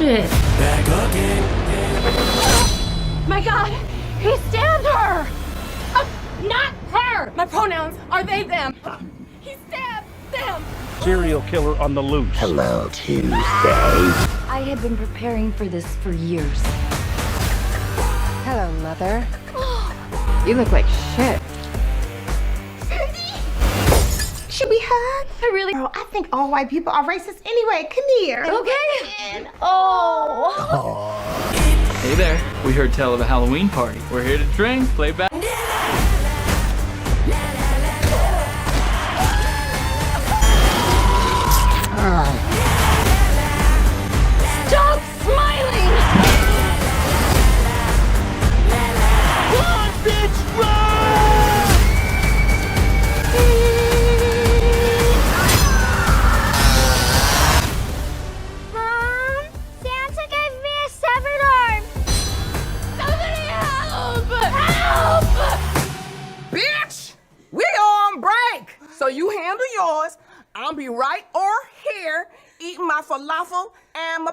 bullshit. Back again. My God, he stabbed her. Not her. My pronouns are they, them. He stabbed them. Serial killer on the loose. Hello, Tuesday. I had been preparing for this for years. Hello, Mother. You look like shit. Should we hug? I really. Girl, I think all white people are racist anyway. Come here. Okay. Oh. Hey there. We heard tell of a Halloween party. We're here to drink, play back. Stop smiling. Run, bitch, run! Mom, Santa gave me a severed arm. Somebody help! Help! Bitch, we on break. So you handle yours. I'll be right over here eating my falafel and my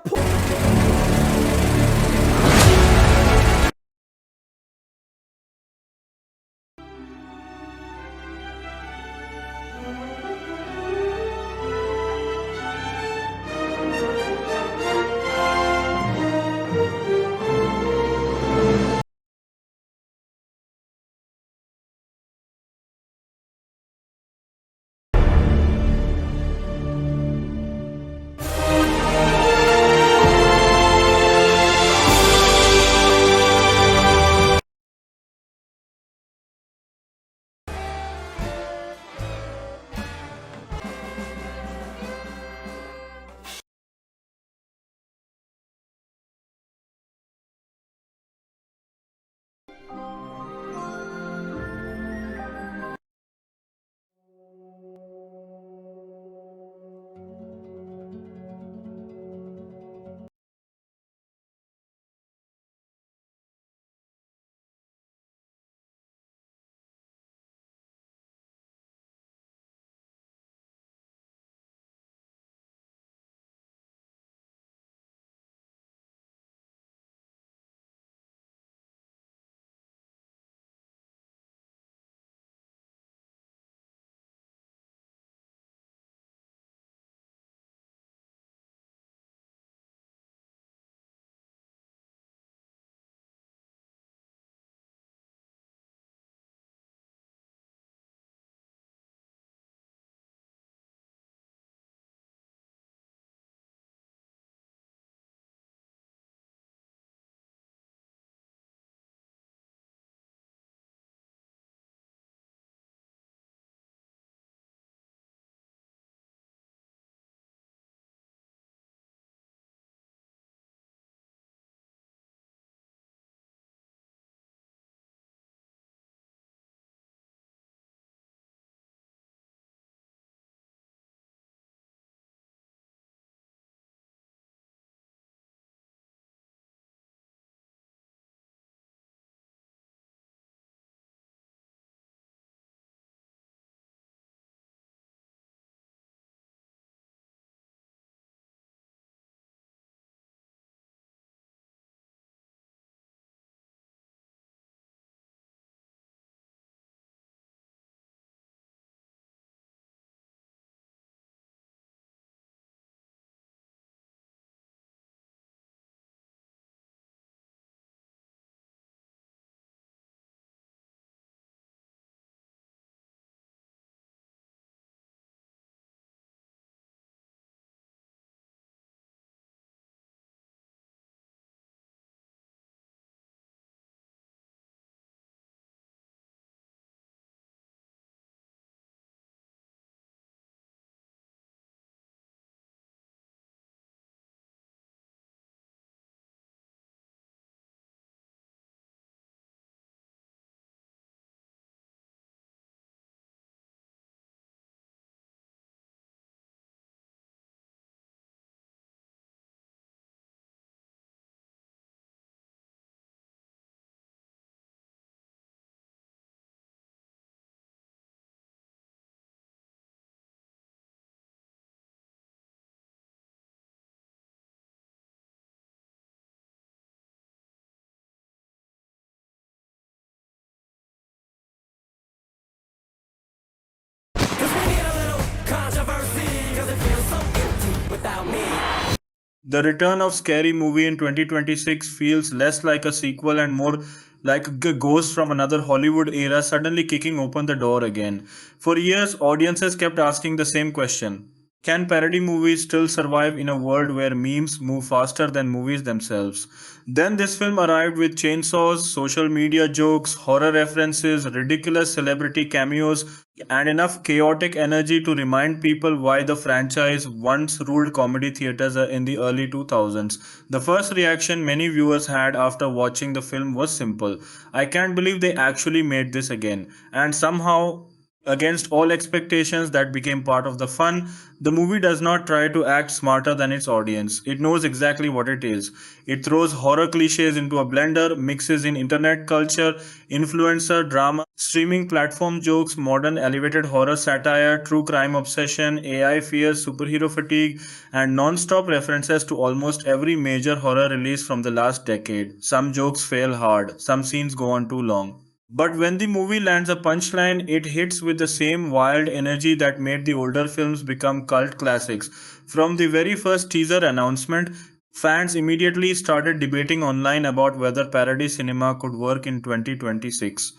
The return of Scary Movie in 2026 feels less like a sequel and more like a ghost from another Hollywood era suddenly kicking open the door again. For years, audiences kept asking the same question: can parody movies still survive in a world where memes move faster than movies themselves? Then this film arrived with chainsaws, social media jokes, horror references, ridiculous celebrity cameos, and enough chaotic energy to remind people why the franchise once ruled comedy theaters in the early 2000s. The first reaction many viewers had after watching the film was simple: I can't believe they actually made this again. And somehow, against all expectations, that became part of the fun. The movie does not try to act smarter than its audience. It knows exactly what it is. It throws horror cliches into a blender, mixes in internet culture, influencer drama, streaming platform jokes, modern elevated horror satire, true crime obsession, AI fears, superhero fatigue, and non-stop references to almost every major horror release from the last decade. Some jokes fail hard, some scenes go on too long. But when the movie lands a punchline, it hits with the same wild energy that made the older films become cult classics. From the very first teaser announcement, fans immediately started debating online about whether parody cinema could work in 2026.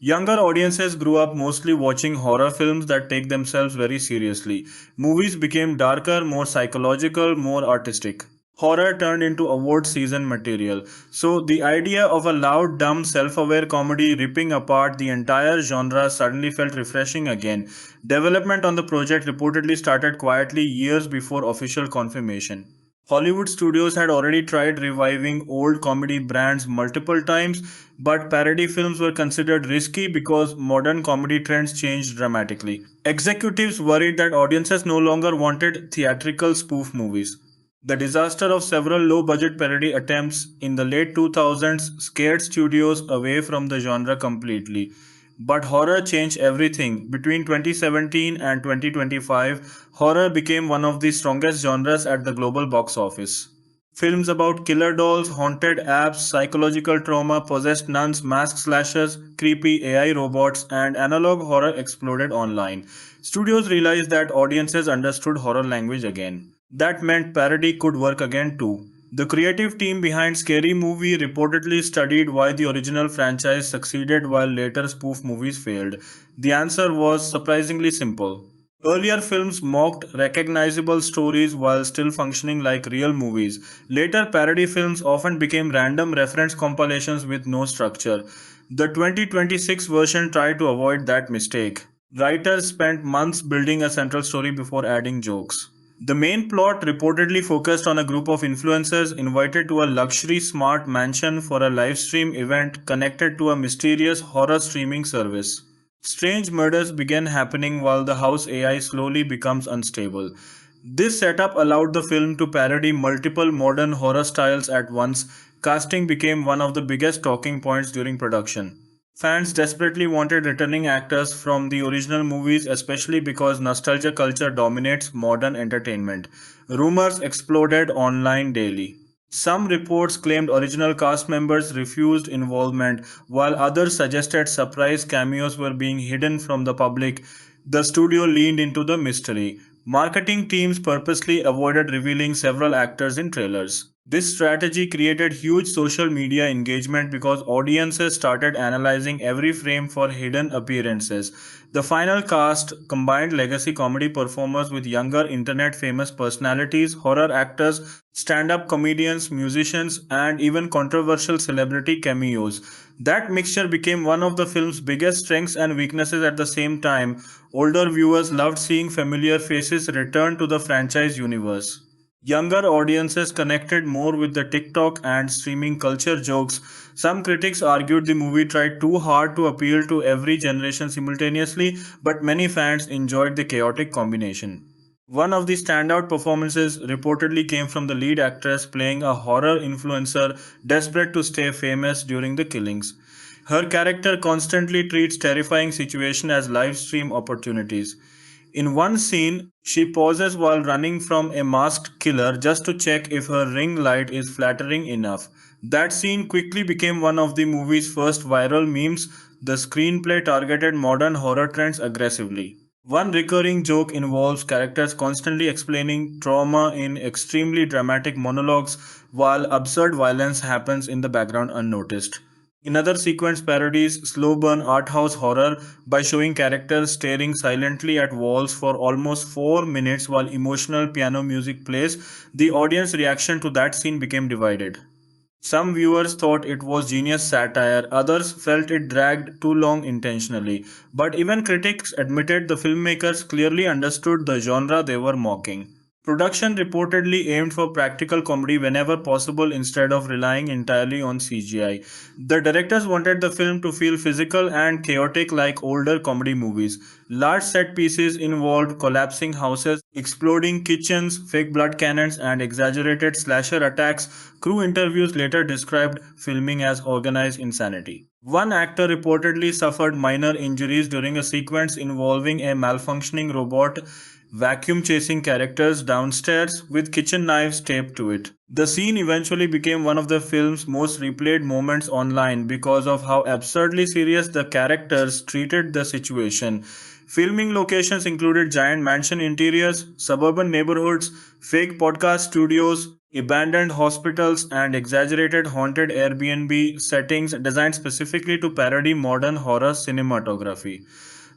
Younger audiences grew up mostly watching horror films that take themselves very seriously. Movies became darker, more psychological, more artistic. Horror turned into award season material. So, the idea of a loud, dumb, self aware comedy ripping apart the entire genre suddenly felt refreshing again. Development on the project reportedly started quietly years before official confirmation. Hollywood studios had already tried reviving old comedy brands multiple times, but parody films were considered risky because modern comedy trends changed dramatically. Executives worried that audiences no longer wanted theatrical spoof movies. The disaster of several low budget parody attempts in the late 2000s scared studios away from the genre completely. But horror changed everything. Between 2017 and 2025, horror became one of the strongest genres at the global box office. Films about killer dolls, haunted apps, psychological trauma, possessed nuns, mask slashers, creepy AI robots, and analog horror exploded online. Studios realized that audiences understood horror language again. That meant parody could work again too. The creative team behind Scary Movie reportedly studied why the original franchise succeeded while later spoof movies failed. The answer was surprisingly simple. Earlier films mocked recognizable stories while still functioning like real movies. Later parody films often became random reference compilations with no structure. The 2026 version tried to avoid that mistake. Writers spent months building a central story before adding jokes. The main plot reportedly focused on a group of influencers invited to a luxury smart mansion for a live stream event connected to a mysterious horror streaming service. Strange murders began happening while the house AI slowly becomes unstable. This setup allowed the film to parody multiple modern horror styles at once. Casting became one of the biggest talking points during production. Fans desperately wanted returning actors from the original movies, especially because nostalgia culture dominates modern entertainment. Rumors exploded online daily. Some reports claimed original cast members refused involvement, while others suggested surprise cameos were being hidden from the public. The studio leaned into the mystery. Marketing teams purposely avoided revealing several actors in trailers. This strategy created huge social media engagement because audiences started analyzing every frame for hidden appearances. The final cast combined legacy comedy performers with younger internet famous personalities, horror actors, stand up comedians, musicians, and even controversial celebrity cameos. That mixture became one of the film's biggest strengths and weaknesses at the same time. Older viewers loved seeing familiar faces return to the franchise universe. Younger audiences connected more with the TikTok and streaming culture jokes. Some critics argued the movie tried too hard to appeal to every generation simultaneously, but many fans enjoyed the chaotic combination. One of the standout performances reportedly came from the lead actress playing a horror influencer desperate to stay famous during the killings. Her character constantly treats terrifying situations as live stream opportunities. In one scene, she pauses while running from a masked killer just to check if her ring light is flattering enough. That scene quickly became one of the movie's first viral memes. The screenplay targeted modern horror trends aggressively. One recurring joke involves characters constantly explaining trauma in extremely dramatic monologues while absurd violence happens in the background unnoticed. Another sequence parodies slow burn art house horror by showing characters staring silently at walls for almost 4 minutes while emotional piano music plays. The audience reaction to that scene became divided. Some viewers thought it was genius satire, others felt it dragged too long intentionally. But even critics admitted the filmmakers clearly understood the genre they were mocking. Production reportedly aimed for practical comedy whenever possible instead of relying entirely on CGI. The directors wanted the film to feel physical and chaotic like older comedy movies. Large set pieces involved collapsing houses, exploding kitchens, fake blood cannons, and exaggerated slasher attacks. Crew interviews later described filming as organized insanity. One actor reportedly suffered minor injuries during a sequence involving a malfunctioning robot vacuum chasing characters downstairs with kitchen knives taped to it. The scene eventually became one of the film's most replayed moments online because of how absurdly serious the characters treated the situation. Filming locations included giant mansion interiors, suburban neighborhoods, fake podcast studios, abandoned hospitals, and exaggerated haunted Airbnb settings designed specifically to parody modern horror cinematography.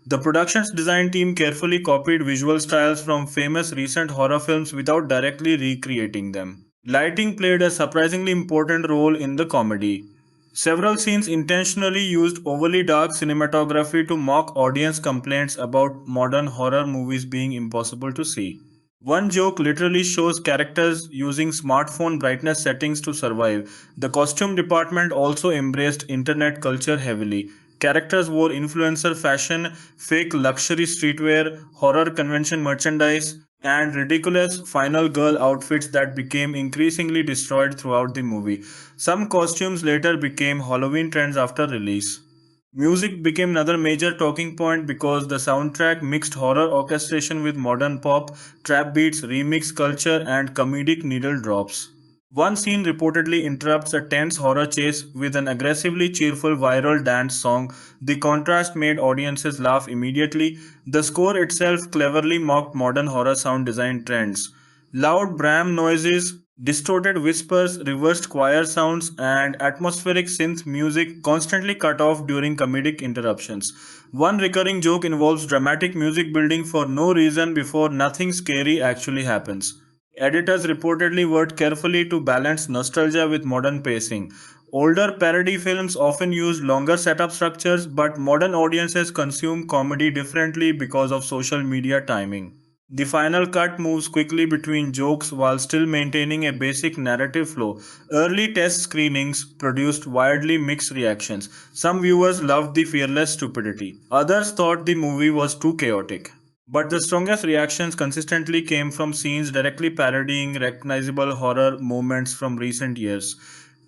The production's design team carefully copied visual styles from famous recent horror films without directly recreating them. Lighting played a surprisingly important role in the comedy. Several scenes intentionally used overly dark cinematography to mock audience complaints about modern horror movies being impossible to see. One joke literally shows characters using smartphone brightness settings to survive. The costume department also embraced internet culture heavily. Characters wore influencer fashion, fake luxury streetwear, horror convention merchandise, and ridiculous final girl outfits that became increasingly destroyed throughout the movie. Some costumes later became Halloween trends after release. Music became another major talking point because the soundtrack mixed horror orchestration with modern pop, trap beats, remix culture, and comedic needle drops. One scene reportedly interrupts a tense horror chase with an aggressively cheerful viral dance song. The contrast made audiences laugh immediately. The score itself cleverly mocked modern horror sound design trends. Loud bram noises, distorted whispers, reversed choir sounds, and atmospheric synth music constantly cut off during comedic interruptions. One recurring joke involves dramatic music building for no reason before nothing scary actually happens. Editors reportedly worked carefully to balance nostalgia with modern pacing. Older parody films often used longer setup structures, but modern audiences consume comedy differently because of social media timing. The final cut moves quickly between jokes while still maintaining a basic narrative flow. Early test screenings produced wildly mixed reactions. Some viewers loved the fearless stupidity, others thought the movie was too chaotic. But the strongest reactions consistently came from scenes directly parodying recognizable horror moments from recent years.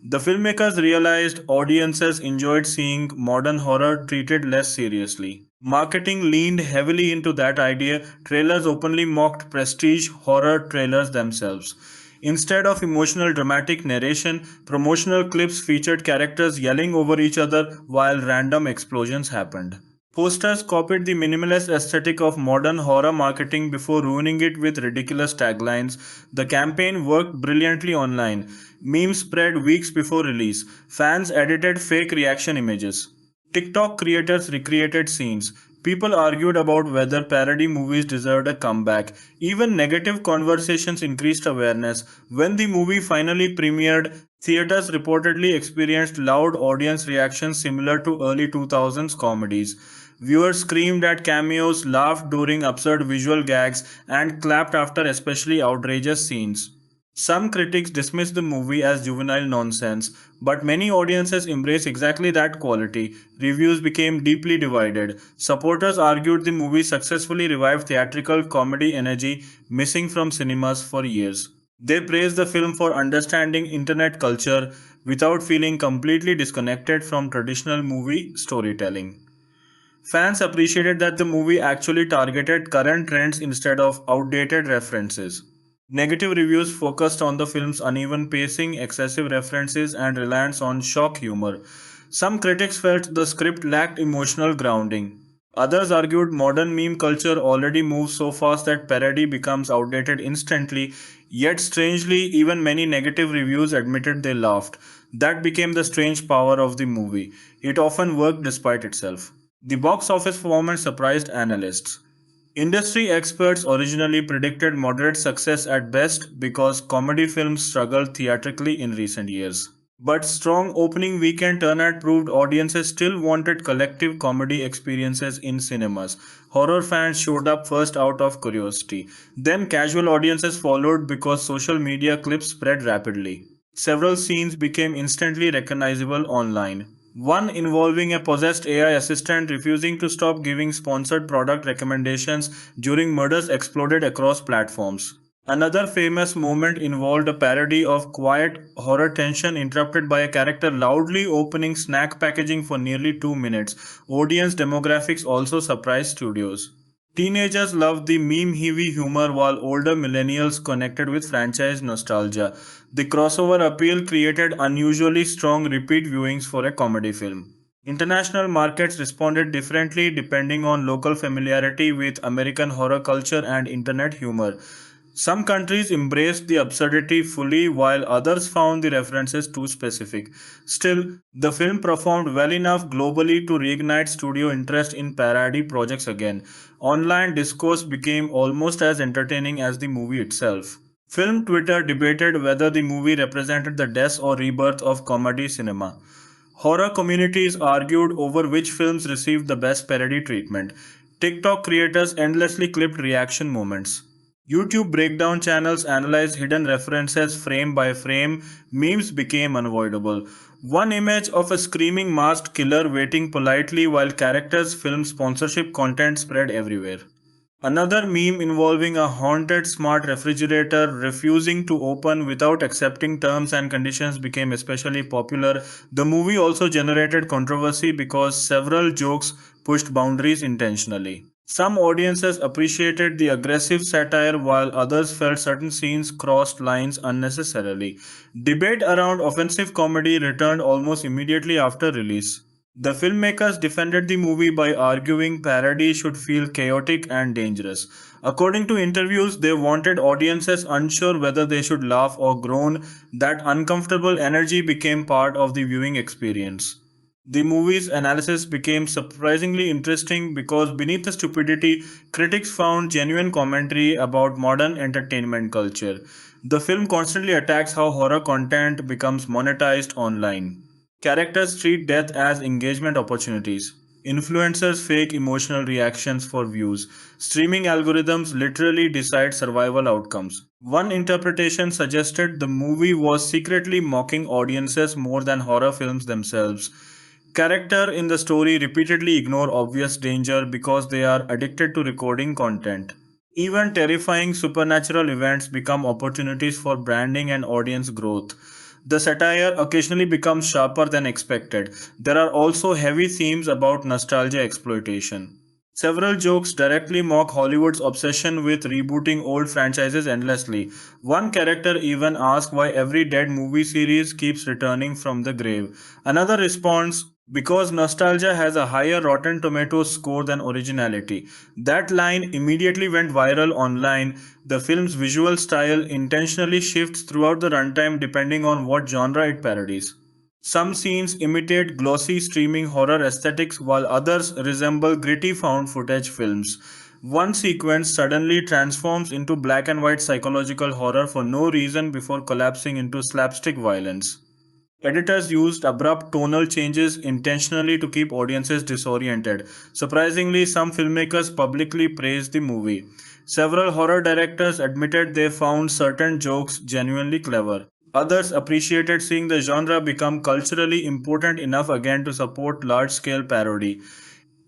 The filmmakers realized audiences enjoyed seeing modern horror treated less seriously. Marketing leaned heavily into that idea. Trailers openly mocked prestige horror trailers themselves. Instead of emotional dramatic narration, promotional clips featured characters yelling over each other while random explosions happened. Posters copied the minimalist aesthetic of modern horror marketing before ruining it with ridiculous taglines. The campaign worked brilliantly online. Memes spread weeks before release. Fans edited fake reaction images. TikTok creators recreated scenes. People argued about whether parody movies deserved a comeback. Even negative conversations increased awareness. When the movie finally premiered, theaters reportedly experienced loud audience reactions similar to early 2000s comedies. Viewers screamed at cameos, laughed during absurd visual gags, and clapped after especially outrageous scenes. Some critics dismiss the movie as juvenile nonsense, but many audiences embrace exactly that quality. Reviews became deeply divided. Supporters argued the movie successfully revived theatrical comedy energy missing from cinemas for years. They praised the film for understanding internet culture without feeling completely disconnected from traditional movie storytelling. Fans appreciated that the movie actually targeted current trends instead of outdated references. Negative reviews focused on the film's uneven pacing, excessive references, and reliance on shock humor. Some critics felt the script lacked emotional grounding. Others argued modern meme culture already moves so fast that parody becomes outdated instantly, yet strangely, even many negative reviews admitted they laughed. That became the strange power of the movie. It often worked despite itself. The box office performance surprised analysts. Industry experts originally predicted moderate success at best because comedy films struggled theatrically in recent years. But strong opening weekend turnout proved audiences still wanted collective comedy experiences in cinemas. Horror fans showed up first out of curiosity. Then casual audiences followed because social media clips spread rapidly. Several scenes became instantly recognizable online. One involving a possessed AI assistant refusing to stop giving sponsored product recommendations during murders exploded across platforms. Another famous moment involved a parody of quiet horror tension interrupted by a character loudly opening snack packaging for nearly 2 minutes. Audience demographics also surprised studios. Teenagers loved the meme heavy humor while older millennials connected with franchise nostalgia. The crossover appeal created unusually strong repeat viewings for a comedy film. International markets responded differently depending on local familiarity with American horror culture and internet humor. Some countries embraced the absurdity fully while others found the references too specific. Still, the film performed well enough globally to reignite studio interest in parody projects again. Online discourse became almost as entertaining as the movie itself. Film Twitter debated whether the movie represented the death or rebirth of comedy cinema. Horror communities argued over which films received the best parody treatment. TikTok creators endlessly clipped reaction moments. YouTube breakdown channels analyzed hidden references frame by frame. Memes became unavoidable. One image of a screaming masked killer waiting politely while characters film sponsorship content spread everywhere. Another meme involving a haunted smart refrigerator refusing to open without accepting terms and conditions became especially popular. The movie also generated controversy because several jokes pushed boundaries intentionally. Some audiences appreciated the aggressive satire while others felt certain scenes crossed lines unnecessarily. Debate around offensive comedy returned almost immediately after release. The filmmakers defended the movie by arguing parody should feel chaotic and dangerous. According to interviews, they wanted audiences unsure whether they should laugh or groan. That uncomfortable energy became part of the viewing experience. The movie's analysis became surprisingly interesting because beneath the stupidity, critics found genuine commentary about modern entertainment culture. The film constantly attacks how horror content becomes monetized online. Characters treat death as engagement opportunities. Influencers fake emotional reactions for views. Streaming algorithms literally decide survival outcomes. One interpretation suggested the movie was secretly mocking audiences more than horror films themselves. Character in the story repeatedly ignore obvious danger because they are addicted to recording content. Even terrifying supernatural events become opportunities for branding and audience growth. The satire occasionally becomes sharper than expected. There are also heavy themes about nostalgia exploitation. Several jokes directly mock Hollywood's obsession with rebooting old franchises endlessly. One character even asks why every dead movie series keeps returning from the grave. Another responds, because nostalgia has a higher Rotten Tomatoes score than originality. That line immediately went viral online. The film's visual style intentionally shifts throughout the runtime depending on what genre it parodies. Some scenes imitate glossy streaming horror aesthetics while others resemble gritty found footage films. One sequence suddenly transforms into black and white psychological horror for no reason before collapsing into slapstick violence. Editors used abrupt tonal changes intentionally to keep audiences disoriented. Surprisingly, some filmmakers publicly praised the movie. Several horror directors admitted they found certain jokes genuinely clever. Others appreciated seeing the genre become culturally important enough again to support large scale parody.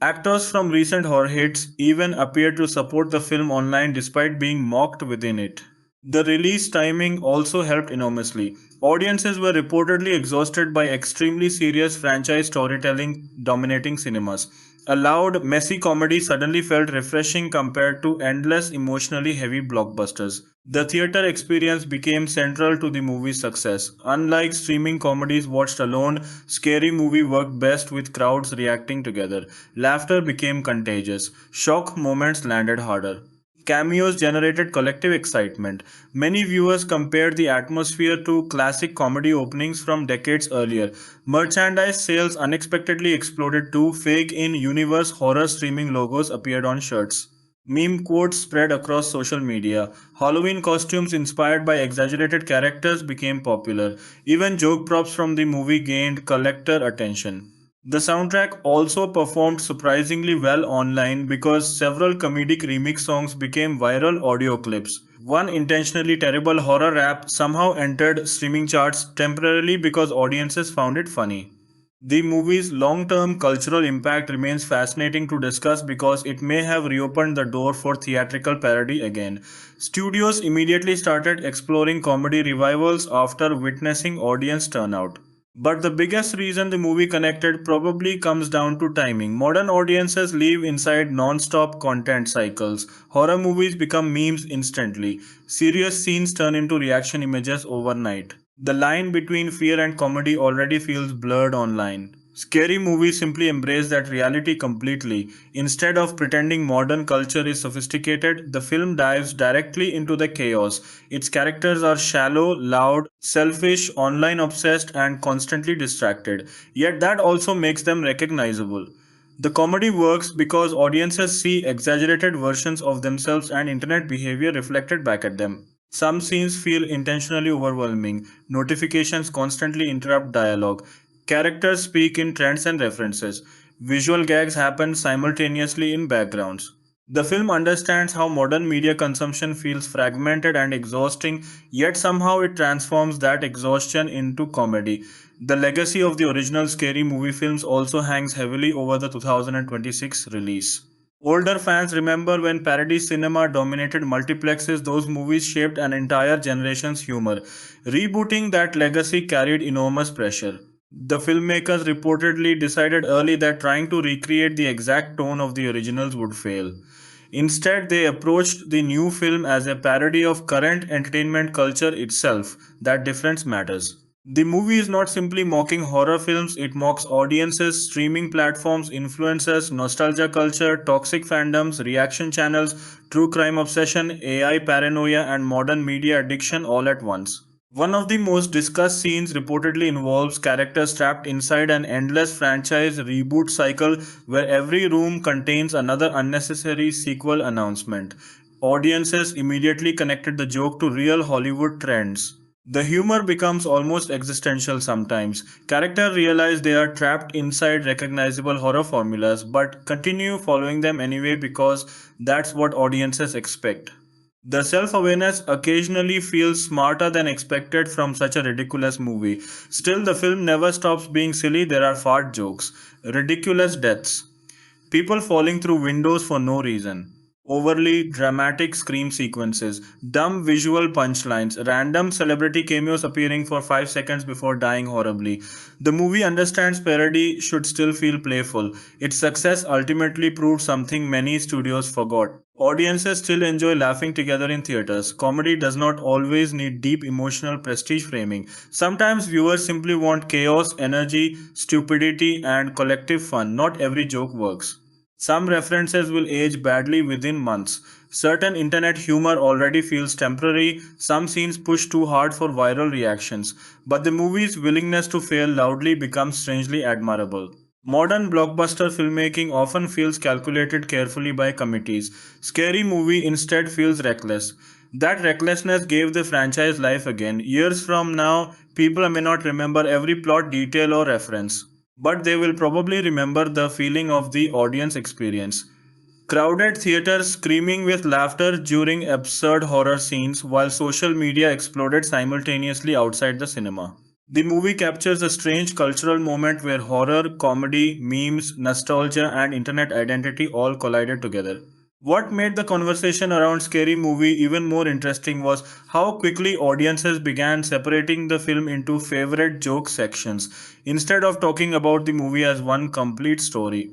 Actors from recent horror hits even appeared to support the film online despite being mocked within it. The release timing also helped enormously. Audiences were reportedly exhausted by extremely serious franchise storytelling dominating cinemas. A loud, messy comedy suddenly felt refreshing compared to endless, emotionally heavy blockbusters. The theater experience became central to the movie's success. Unlike streaming comedies watched alone, Scary Movie worked best with crowds reacting together. Laughter became contagious. Shock moments landed harder. Cameos generated collective excitement. Many viewers compared the atmosphere to classic comedy openings from decades earlier. Merchandise sales unexpectedly exploded too. Fake in universe horror streaming logos appeared on shirts. Meme quotes spread across social media. Halloween costumes inspired by exaggerated characters became popular. Even joke props from the movie gained collector attention. The soundtrack also performed surprisingly well online because several comedic remix songs became viral audio clips. One intentionally terrible horror rap somehow entered streaming charts temporarily because audiences found it funny. The movie's long term cultural impact remains fascinating to discuss because it may have reopened the door for theatrical parody again. Studios immediately started exploring comedy revivals after witnessing audience turnout. But the biggest reason the movie connected probably comes down to timing. Modern audiences live inside non stop content cycles. Horror movies become memes instantly. Serious scenes turn into reaction images overnight. The line between fear and comedy already feels blurred online. Scary movies simply embrace that reality completely. Instead of pretending modern culture is sophisticated, the film dives directly into the chaos. Its characters are shallow, loud, selfish, online obsessed, and constantly distracted. Yet that also makes them recognizable. The comedy works because audiences see exaggerated versions of themselves and internet behavior reflected back at them. Some scenes feel intentionally overwhelming. Notifications constantly interrupt dialogue. Characters speak in trends and references. Visual gags happen simultaneously in backgrounds. The film understands how modern media consumption feels fragmented and exhausting, yet somehow it transforms that exhaustion into comedy. The legacy of the original Scary Movie films also hangs heavily over the 2026 release. Older fans remember when parody cinema dominated multiplexes, those movies shaped an entire generation's humor. Rebooting that legacy carried enormous pressure. The filmmakers reportedly decided early that trying to recreate the exact tone of the originals would fail. Instead, they approached the new film as a parody of current entertainment culture itself. That difference matters. The movie is not simply mocking horror films, it mocks audiences, streaming platforms, influencers, nostalgia culture, toxic fandoms, reaction channels, true crime obsession, AI paranoia, and modern media addiction all at once. One of the most discussed scenes reportedly involves characters trapped inside an endless franchise reboot cycle where every room contains another unnecessary sequel announcement. Audiences immediately connected the joke to real Hollywood trends. The humor becomes almost existential sometimes. Characters realize they are trapped inside recognizable horror formulas but continue following them anyway because that's what audiences expect. The self awareness occasionally feels smarter than expected from such a ridiculous movie. Still, the film never stops being silly. There are fart jokes, ridiculous deaths, people falling through windows for no reason, overly dramatic scream sequences, dumb visual punchlines, random celebrity cameos appearing for 5 seconds before dying horribly. The movie understands parody should still feel playful. Its success ultimately proved something many studios forgot. Audiences still enjoy laughing together in theaters. Comedy does not always need deep emotional prestige framing. Sometimes viewers simply want chaos, energy, stupidity, and collective fun. Not every joke works. Some references will age badly within months. Certain internet humor already feels temporary. Some scenes push too hard for viral reactions. But the movie's willingness to fail loudly becomes strangely admirable. Modern blockbuster filmmaking often feels calculated carefully by committees. Scary Movie instead feels reckless. That recklessness gave the franchise life again. Years from now, people may not remember every plot detail or reference, but they will probably remember the feeling of the audience experience. Crowded theaters screaming with laughter during absurd horror scenes while social media exploded simultaneously outside the cinema. The movie captures a strange cultural moment where horror, comedy, memes, nostalgia, and internet identity all collided together. What made the conversation around Scary Movie even more interesting was how quickly audiences began separating the film into favorite joke sections instead of talking about the movie as one complete story.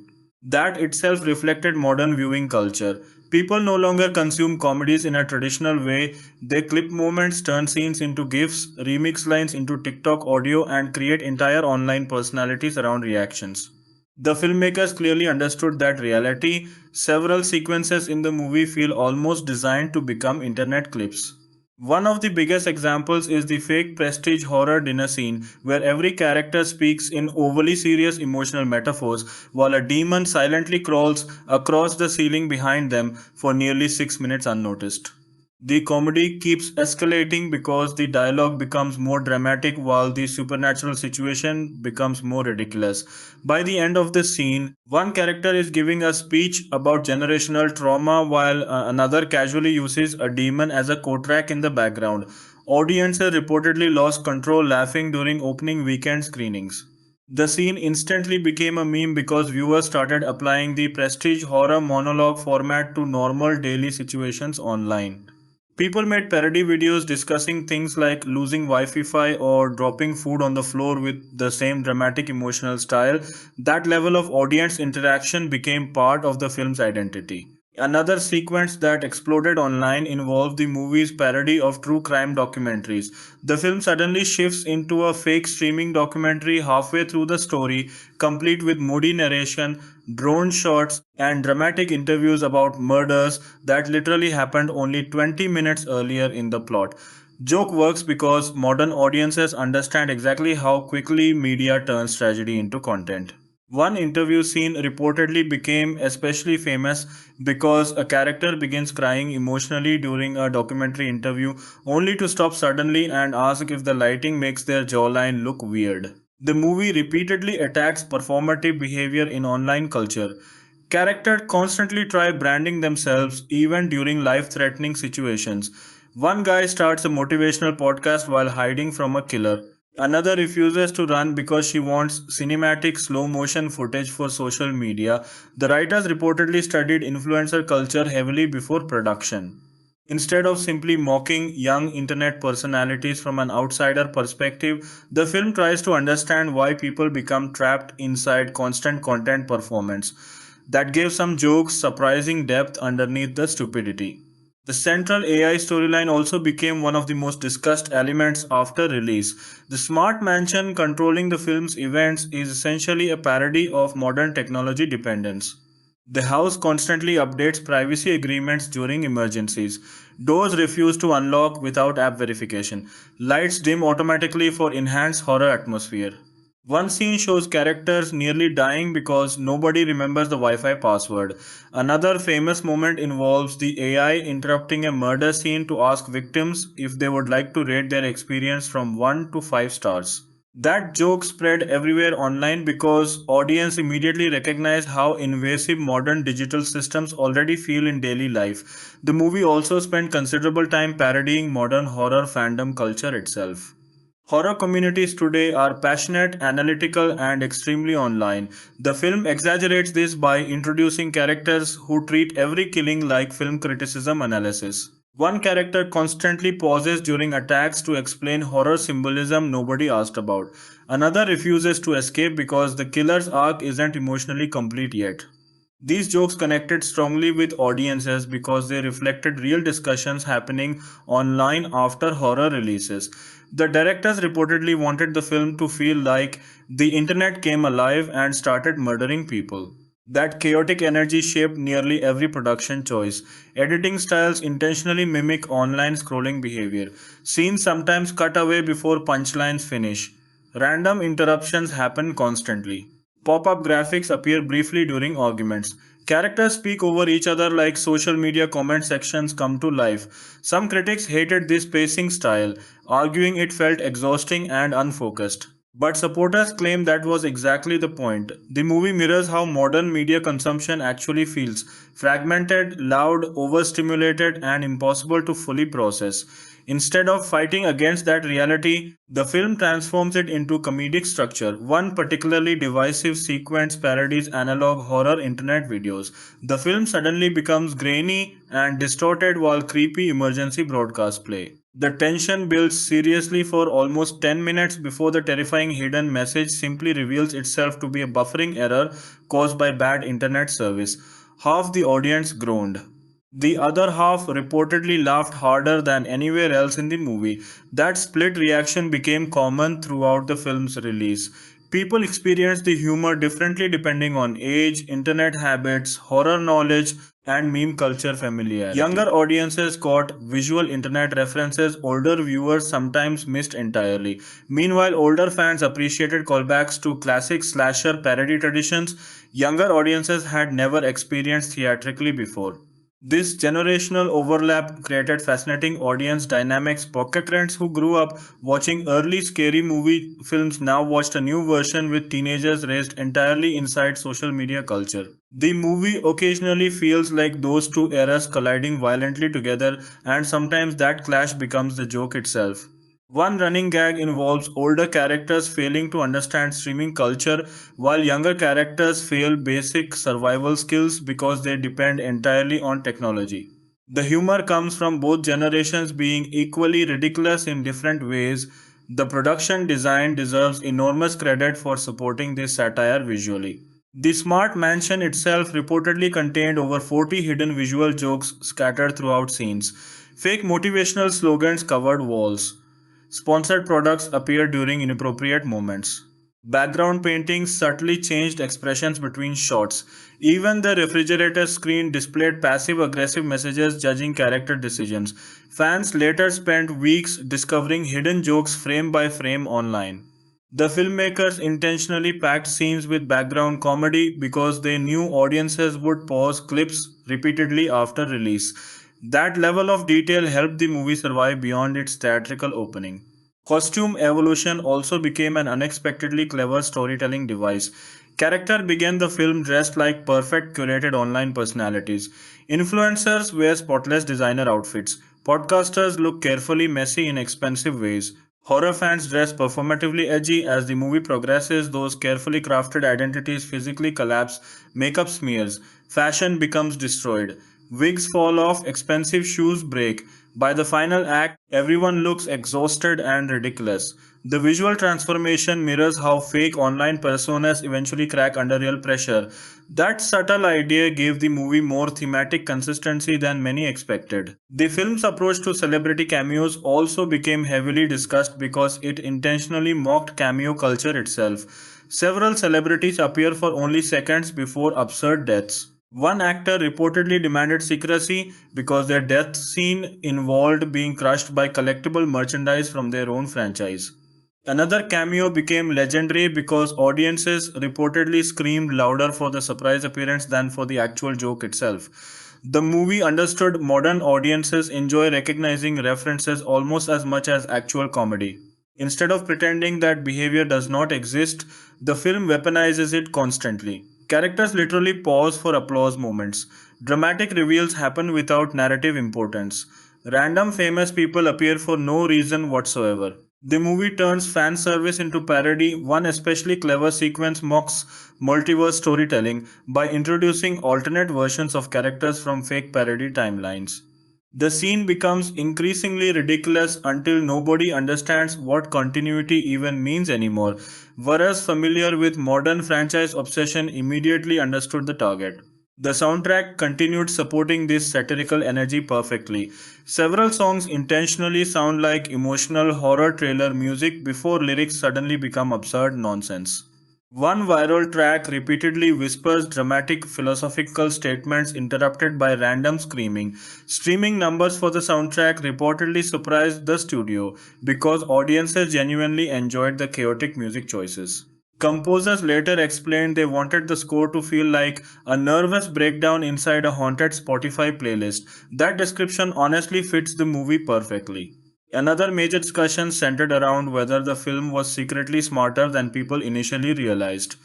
That itself reflected modern viewing culture. People no longer consume comedies in a traditional way. They clip moments, turn scenes into GIFs, remix lines into TikTok audio, and create entire online personalities around reactions. The filmmakers clearly understood that reality. Several sequences in the movie feel almost designed to become internet clips. One of the biggest examples is the fake prestige horror dinner scene, where every character speaks in overly serious emotional metaphors, while a demon silently crawls across the ceiling behind them for nearly 6 minutes unnoticed. The comedy keeps escalating because the dialogue becomes more dramatic while the supernatural situation becomes more ridiculous. By the end of the scene, one character is giving a speech about generational trauma while another casually uses a demon as a coat rack in the background. Audiences reportedly lost control laughing during opening weekend screenings. The scene instantly became a meme because viewers started applying the prestige horror monologue format to normal daily situations online. People made parody videos discussing things like losing Wi-Fi or dropping food on the floor with the same dramatic emotional style. That level of audience interaction became part of the film's identity. Another sequence that exploded online involved the movie's parody of true crime documentaries. The film suddenly shifts into a fake streaming documentary halfway through the story, complete with moody narration, drone shots, and dramatic interviews about murders that literally happened only 20 minutes earlier in the plot. Joke works because modern audiences understand exactly how quickly media turns tragedy into content. One interview scene reportedly became especially famous because a character begins crying emotionally during a documentary interview only to stop suddenly and ask if the lighting makes their jawline look weird. The movie repeatedly attacks performative behavior in online culture. Characters constantly try branding themselves even during life threatening situations. One guy starts a motivational podcast while hiding from a killer. Another refuses to run because she wants cinematic slow motion footage for social media. The writers reportedly studied influencer culture heavily before production. Instead of simply mocking young internet personalities from an outsider perspective, the film tries to understand why people become trapped inside constant content performance. That gives some jokes surprising depth underneath the stupidity. The central AI storyline also became one of the most discussed elements after release. The smart mansion controlling the film's events is essentially a parody of modern technology dependence. The house constantly updates privacy agreements during emergencies. Doors refuse to unlock without app verification. Lights dim automatically for enhanced horror atmosphere. One scene shows characters nearly dying because nobody remembers the Wi Fi password. Another famous moment involves the AI interrupting a murder scene to ask victims if they would like to rate their experience from 1 to 5 stars. That joke spread everywhere online because audience immediately recognized how invasive modern digital systems already feel in daily life. The movie also spent considerable time parodying modern horror fandom culture itself. Horror communities today are passionate, analytical, and extremely online. The film exaggerates this by introducing characters who treat every killing like film criticism analysis. One character constantly pauses during attacks to explain horror symbolism nobody asked about. Another refuses to escape because the killer's arc isn't emotionally complete yet. These jokes connected strongly with audiences because they reflected real discussions happening online after horror releases. The directors reportedly wanted the film to feel like the internet came alive and started murdering people. That chaotic energy shaped nearly every production choice. Editing styles intentionally mimic online scrolling behavior. Scenes sometimes cut away before punchlines finish. Random interruptions happen constantly. Pop up graphics appear briefly during arguments. Characters speak over each other like social media comment sections come to life. Some critics hated this pacing style, arguing it felt exhausting and unfocused. But supporters claim that was exactly the point. The movie mirrors how modern media consumption actually feels fragmented, loud, overstimulated, and impossible to fully process. Instead of fighting against that reality, the film transforms it into comedic structure. One particularly divisive sequence parodies analog horror internet videos. The film suddenly becomes grainy and distorted while creepy emergency broadcasts play. The tension builds seriously for almost 10 minutes before the terrifying hidden message simply reveals itself to be a buffering error caused by bad internet service. Half the audience groaned. The other half reportedly laughed harder than anywhere else in the movie. That split reaction became common throughout the film's release. People experience the humor differently depending on age, internet habits, horror knowledge, and meme culture familiarity. Younger audiences caught visual internet references older viewers sometimes missed entirely. Meanwhile, older fans appreciated callbacks to classic slasher parody traditions younger audiences had never experienced theatrically before. This generational overlap created fascinating audience dynamics. Pocket who grew up watching early scary movie films now watched a new version with teenagers raised entirely inside social media culture. The movie occasionally feels like those two eras colliding violently together, and sometimes that clash becomes the joke itself. One running gag involves older characters failing to understand streaming culture while younger characters fail basic survival skills because they depend entirely on technology. The humor comes from both generations being equally ridiculous in different ways. The production design deserves enormous credit for supporting this satire visually. The Smart Mansion itself reportedly contained over 40 hidden visual jokes scattered throughout scenes. Fake motivational slogans covered walls. Sponsored products appeared during inappropriate moments. Background paintings subtly changed expressions between shots. Even the refrigerator screen displayed passive aggressive messages judging character decisions. Fans later spent weeks discovering hidden jokes frame by frame online. The filmmakers intentionally packed scenes with background comedy because they knew audiences would pause clips repeatedly after release. That level of detail helped the movie survive beyond its theatrical opening. Costume evolution also became an unexpectedly clever storytelling device. Character began the film dressed like perfect curated online personalities. Influencers wear spotless designer outfits. Podcasters look carefully messy in expensive ways. Horror fans dress performatively edgy. As the movie progresses, those carefully crafted identities physically collapse, makeup smears, fashion becomes destroyed, wigs fall off, expensive shoes break. By the final act, everyone looks exhausted and ridiculous. The visual transformation mirrors how fake online personas eventually crack under real pressure. That subtle idea gave the movie more thematic consistency than many expected. The film's approach to celebrity cameos also became heavily discussed because it intentionally mocked cameo culture itself. Several celebrities appear for only seconds before absurd deaths. One actor reportedly demanded secrecy because their death scene involved being crushed by collectible merchandise from their own franchise. Another cameo became legendary because audiences reportedly screamed louder for the surprise appearance than for the actual joke itself. The movie understood modern audiences enjoy recognizing references almost as much as actual comedy. Instead of pretending that behavior does not exist, the film weaponizes it constantly. Characters literally pause for applause moments. Dramatic reveals happen without narrative importance. Random famous people appear for no reason whatsoever. The movie turns fan service into parody. One especially clever sequence mocks multiverse storytelling by introducing alternate versions of characters from fake parody timelines. The scene becomes increasingly ridiculous until nobody understands what continuity even means anymore, whereas familiar with modern franchise obsession immediately understood the target. The soundtrack continued supporting this satirical energy perfectly. Several songs intentionally sound like emotional horror trailer music before lyrics suddenly become absurd nonsense. One viral track repeatedly whispers dramatic philosophical statements interrupted by random screaming. Streaming numbers for the soundtrack reportedly surprised the studio because audiences genuinely enjoyed the chaotic music choices. Composers later explained they wanted the score to feel like a nervous breakdown inside a haunted Spotify playlist. That description honestly fits the movie perfectly. Another major discussion centered around whether the film was secretly smarter than people initially realized.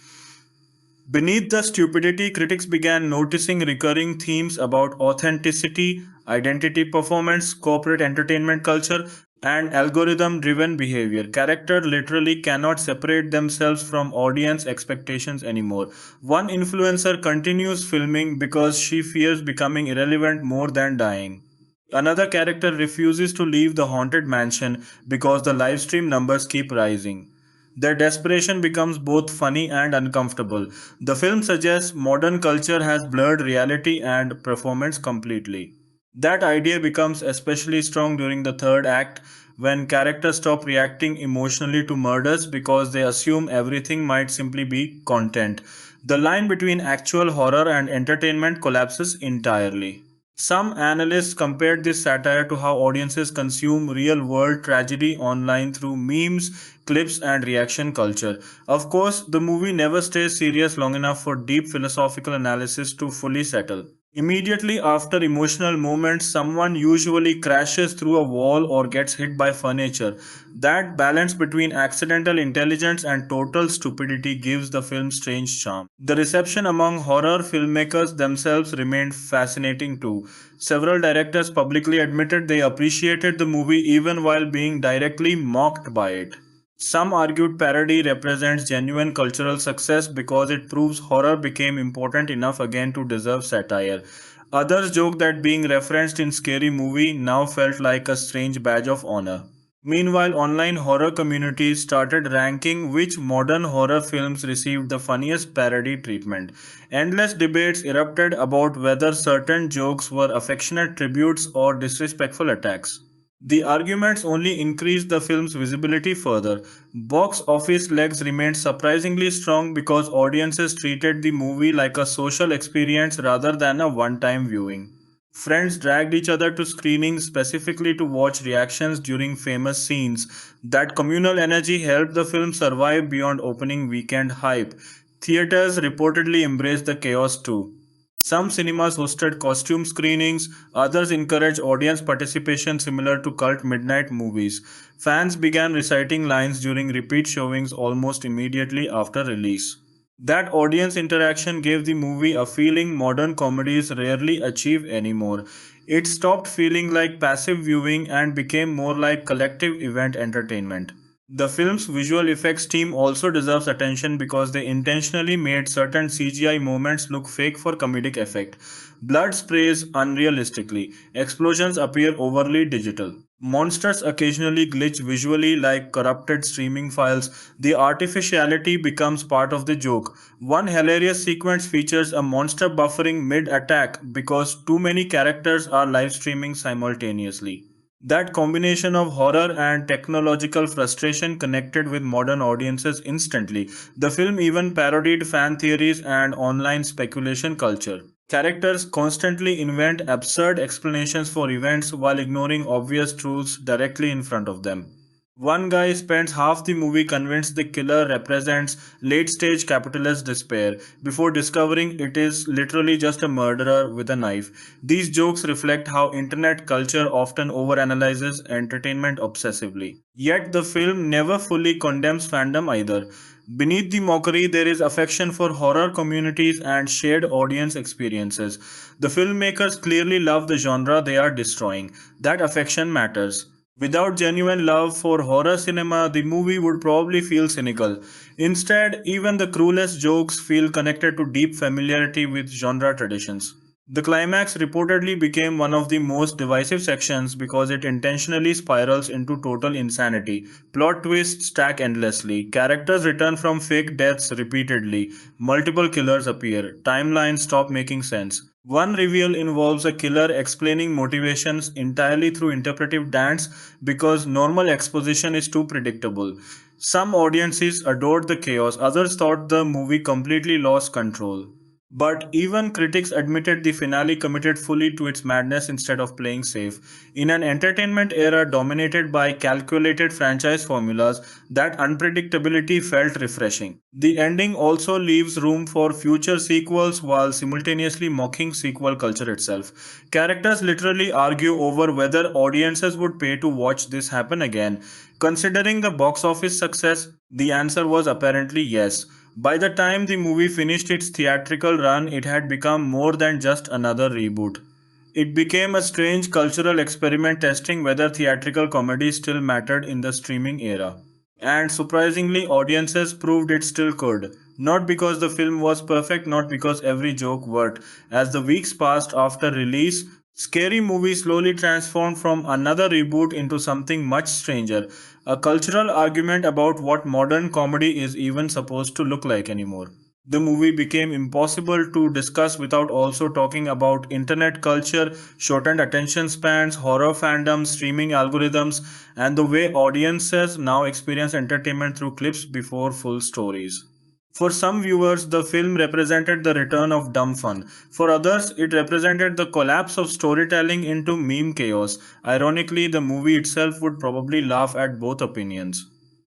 Beneath the stupidity, critics began noticing recurring themes about authenticity, identity performance, corporate entertainment culture, and algorithm driven behavior. Characters literally cannot separate themselves from audience expectations anymore. One influencer continues filming because she fears becoming irrelevant more than dying. Another character refuses to leave the haunted mansion because the live stream numbers keep rising. Their desperation becomes both funny and uncomfortable. The film suggests modern culture has blurred reality and performance completely. That idea becomes especially strong during the third act when characters stop reacting emotionally to murders because they assume everything might simply be content. The line between actual horror and entertainment collapses entirely. Some analysts compared this satire to how audiences consume real world tragedy online through memes, clips, and reaction culture. Of course, the movie never stays serious long enough for deep philosophical analysis to fully settle. Immediately after emotional moments, someone usually crashes through a wall or gets hit by furniture. That balance between accidental intelligence and total stupidity gives the film strange charm. The reception among horror filmmakers themselves remained fascinating too. Several directors publicly admitted they appreciated the movie even while being directly mocked by it. Some argued parody represents genuine cultural success because it proves horror became important enough again to deserve satire. Others joked that being referenced in Scary Movie now felt like a strange badge of honor. Meanwhile, online horror communities started ranking which modern horror films received the funniest parody treatment. Endless debates erupted about whether certain jokes were affectionate tributes or disrespectful attacks. The arguments only increased the film's visibility further. Box office legs remained surprisingly strong because audiences treated the movie like a social experience rather than a one time viewing. Friends dragged each other to screenings specifically to watch reactions during famous scenes. That communal energy helped the film survive beyond opening weekend hype. Theaters reportedly embraced the chaos too. Some cinemas hosted costume screenings, others encouraged audience participation similar to cult midnight movies. Fans began reciting lines during repeat showings almost immediately after release. That audience interaction gave the movie a feeling modern comedies rarely achieve anymore. It stopped feeling like passive viewing and became more like collective event entertainment. The film's visual effects team also deserves attention because they intentionally made certain CGI moments look fake for comedic effect. Blood sprays unrealistically, explosions appear overly digital. Monsters occasionally glitch visually like corrupted streaming files. The artificiality becomes part of the joke. One hilarious sequence features a monster buffering mid attack because too many characters are live streaming simultaneously. That combination of horror and technological frustration connected with modern audiences instantly. The film even parodied fan theories and online speculation culture. Characters constantly invent absurd explanations for events while ignoring obvious truths directly in front of them. One guy spends half the movie convinced the killer represents late stage capitalist despair before discovering it is literally just a murderer with a knife. These jokes reflect how internet culture often overanalyzes entertainment obsessively. Yet the film never fully condemns fandom either. Beneath the mockery, there is affection for horror communities and shared audience experiences. The filmmakers clearly love the genre they are destroying. That affection matters. Without genuine love for horror cinema, the movie would probably feel cynical. Instead, even the cruelest jokes feel connected to deep familiarity with genre traditions. The climax reportedly became one of the most divisive sections because it intentionally spirals into total insanity. Plot twists stack endlessly, characters return from fake deaths repeatedly, multiple killers appear, timelines stop making sense. One reveal involves a killer explaining motivations entirely through interpretive dance because normal exposition is too predictable. Some audiences adored the chaos, others thought the movie completely lost control. But even critics admitted the finale committed fully to its madness instead of playing safe. In an entertainment era dominated by calculated franchise formulas, that unpredictability felt refreshing. The ending also leaves room for future sequels while simultaneously mocking sequel culture itself. Characters literally argue over whether audiences would pay to watch this happen again. Considering the box office success, the answer was apparently yes. By the time the movie finished its theatrical run, it had become more than just another reboot. It became a strange cultural experiment testing whether theatrical comedy still mattered in the streaming era. And surprisingly, audiences proved it still could. Not because the film was perfect, not because every joke worked. As the weeks passed after release, Scary Movie slowly transformed from another reboot into something much stranger, a cultural argument about what modern comedy is even supposed to look like anymore. The movie became impossible to discuss without also talking about internet culture, shortened attention spans, horror fandoms, streaming algorithms, and the way audiences now experience entertainment through clips before full stories. For some viewers, the film represented the return of dumb fun. For others, it represented the collapse of storytelling into meme chaos. Ironically, the movie itself would probably laugh at both opinions.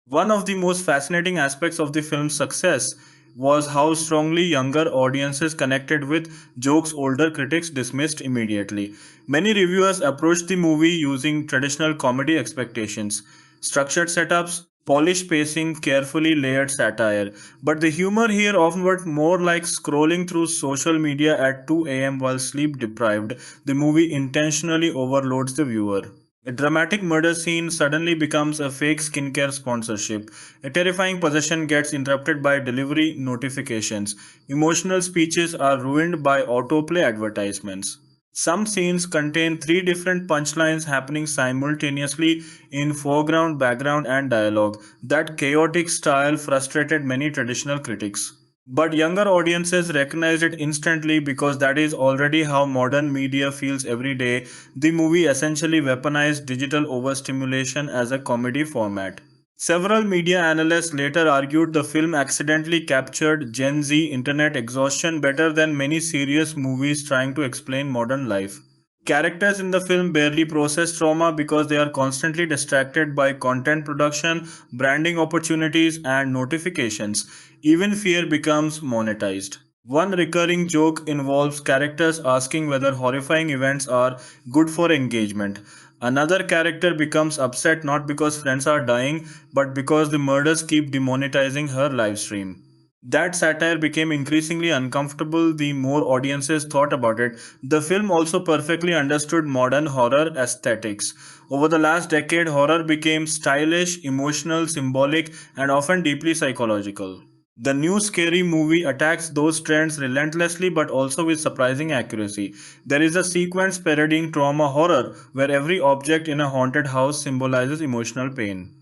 One of the most fascinating aspects of the film's success was how strongly younger audiences connected with jokes older critics dismissed immediately. Many reviewers approached the movie using traditional comedy expectations, structured setups, polished pacing, carefully layered satire. But the humor here often went more like scrolling through social media at 2 a.m. while sleep deprived. The movie intentionally overloads the viewer. A dramatic murder scene suddenly becomes a fake skincare sponsorship. A terrifying possession gets interrupted by delivery notifications. Emotional speeches are ruined by autoplay advertisements. Some scenes contain three different punchlines happening simultaneously in foreground, background, and dialogue. That chaotic style frustrated many traditional critics. But younger audiences recognized it instantly because that is already how modern media feels every day. The movie essentially weaponized digital overstimulation as a comedy format. Several media analysts later argued the film accidentally captured Gen Z internet exhaustion better than many serious movies trying to explain modern life. Characters in the film barely process trauma because they are constantly distracted by content production, branding opportunities, and notifications. Even fear becomes monetized. One recurring joke involves characters asking whether horrifying events are good for engagement. Another character becomes upset not because friends are dying, but because the murders keep demonetizing her livestream. That satire became increasingly uncomfortable the more audiences thought about it. The film also perfectly understood modern horror aesthetics. Over the last decade, horror became stylish, emotional, symbolic, and often deeply psychological. The new scary movie attacks those trends relentlessly but also with surprising accuracy. There is a sequence parodying trauma horror where every object in a haunted house symbolizes emotional pain.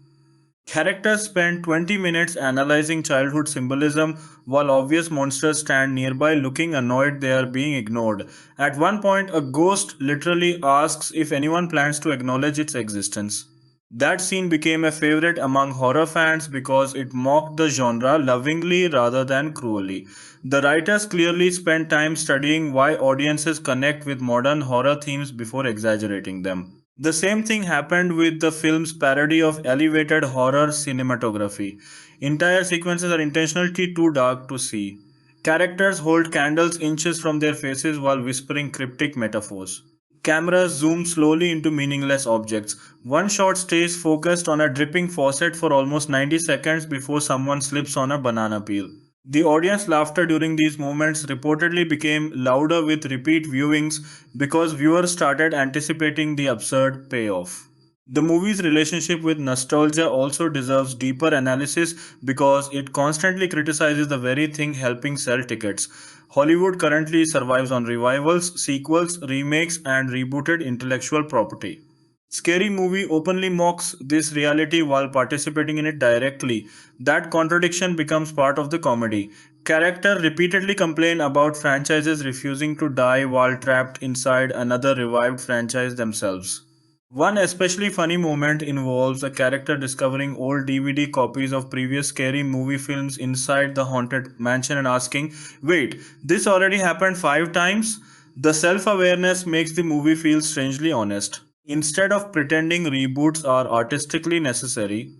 Characters spend 20 minutes analyzing childhood symbolism while obvious monsters stand nearby looking annoyed they are being ignored. At one point, a ghost literally asks if anyone plans to acknowledge its existence. That scene became a favorite among horror fans because it mocked the genre lovingly rather than cruelly. The writers clearly spent time studying why audiences connect with modern horror themes before exaggerating them. The same thing happened with the film's parody of elevated horror cinematography. Entire sequences are intentionally too dark to see. Characters hold candles inches from their faces while whispering cryptic metaphors. Cameras zoom slowly into meaningless objects. One shot stays focused on a dripping faucet for almost 90 seconds before someone slips on a banana peel. The audience laughter during these moments reportedly became louder with repeat viewings because viewers started anticipating the absurd payoff. The movie's relationship with nostalgia also deserves deeper analysis because it constantly criticizes the very thing helping sell tickets. Hollywood currently survives on revivals, sequels, remakes, and rebooted intellectual property. Scary Movie openly mocks this reality while participating in it directly. That contradiction becomes part of the comedy. Characters repeatedly complain about franchises refusing to die while trapped inside another revived franchise themselves. One especially funny moment involves a character discovering old DVD copies of previous scary movie films inside the haunted mansion and asking, "Wait, this already happened 5 times?" The self awareness makes the movie feel strangely honest. Instead of pretending reboots are artistically necessary,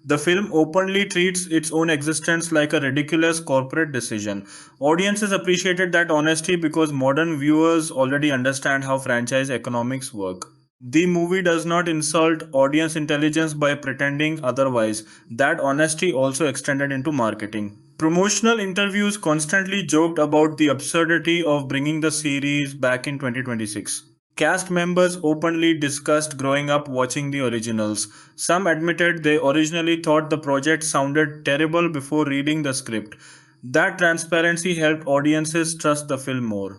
the film openly treats its own existence like a ridiculous corporate decision. Audiences appreciated that honesty because modern viewers already understand how franchise economics work. The movie does not insult audience intelligence by pretending otherwise. That honesty also extended into marketing. Promotional interviews constantly joked about the absurdity of bringing the series back in 2026. Cast members openly discussed growing up watching the originals. Some admitted they originally thought the project sounded terrible before reading the script. That transparency helped audiences trust the film more.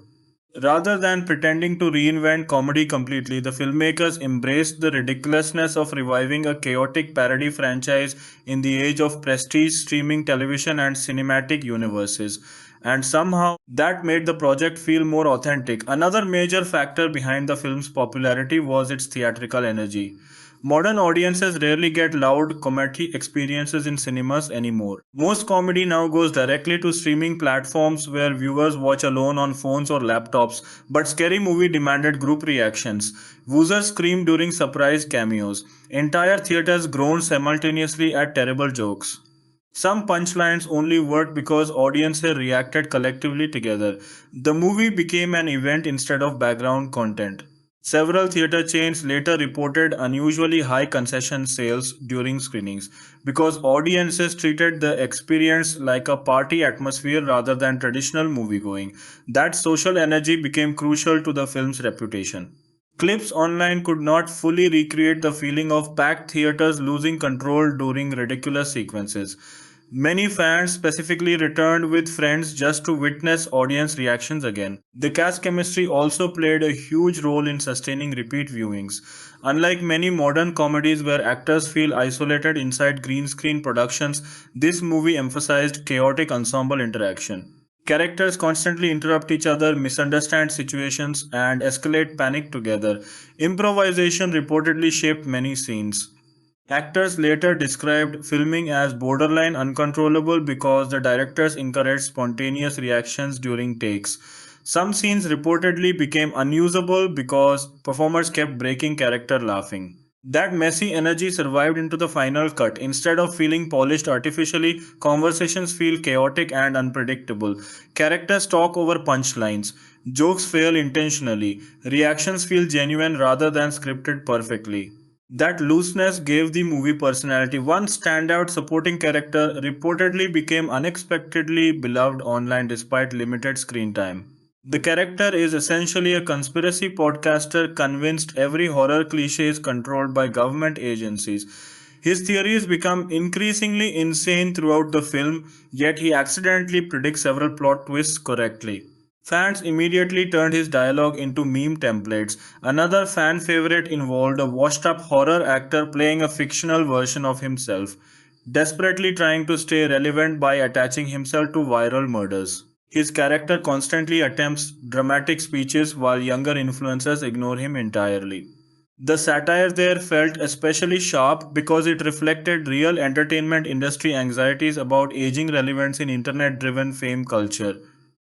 Rather than pretending to reinvent comedy completely, the filmmakers embraced the ridiculousness of reviving a chaotic parody franchise in the age of prestige streaming television and cinematic universes. And somehow that made the project feel more authentic. Another major factor behind the film's popularity was its theatrical energy. Modern audiences rarely get loud comedy experiences in cinemas anymore. Most comedy now goes directly to streaming platforms where viewers watch alone on phones or laptops, but Scary Movie demanded group reactions. Woozers screamed during surprise cameos. Entire theaters groaned simultaneously at terrible jokes. Some punchlines only worked because audiences reacted collectively together. The movie became an event instead of background content. Several theater chains later reported unusually high concession sales during screenings because audiences treated the experience like a party atmosphere rather than traditional moviegoing. That social energy became crucial to the film's reputation. Clips online could not fully recreate the feeling of packed theaters losing control during ridiculous sequences. Many fans specifically returned with friends just to witness audience reactions again. The cast chemistry also played a huge role in sustaining repeat viewings. Unlike many modern comedies where actors feel isolated inside green screen productions, this movie emphasized chaotic ensemble interaction. Characters constantly interrupt each other, misunderstand situations, and escalate panic together. Improvisation reportedly shaped many scenes. Actors later described filming as borderline uncontrollable because the directors encouraged spontaneous reactions during takes. Some scenes reportedly became unusable because performers kept breaking character laughing. That messy energy survived into the final cut. Instead of feeling polished artificially, conversations feel chaotic and unpredictable. Characters talk over punchlines. Jokes fail intentionally. Reactions feel genuine rather than scripted perfectly. That looseness gave the movie personality. One standout supporting character reportedly became unexpectedly beloved online despite limited screen time. The character is essentially a conspiracy podcaster convinced every horror cliche is controlled by government agencies. His theories become increasingly insane throughout the film, yet he accidentally predicts several plot twists correctly. Fans immediately turned his dialogue into meme templates. Another fan favorite involved a washed up horror actor playing a fictional version of himself, desperately trying to stay relevant by attaching himself to viral murders. His character constantly attempts dramatic speeches while younger influencers ignore him entirely. The satire there felt especially sharp because it reflected real entertainment industry anxieties about aging relevance in internet driven fame culture.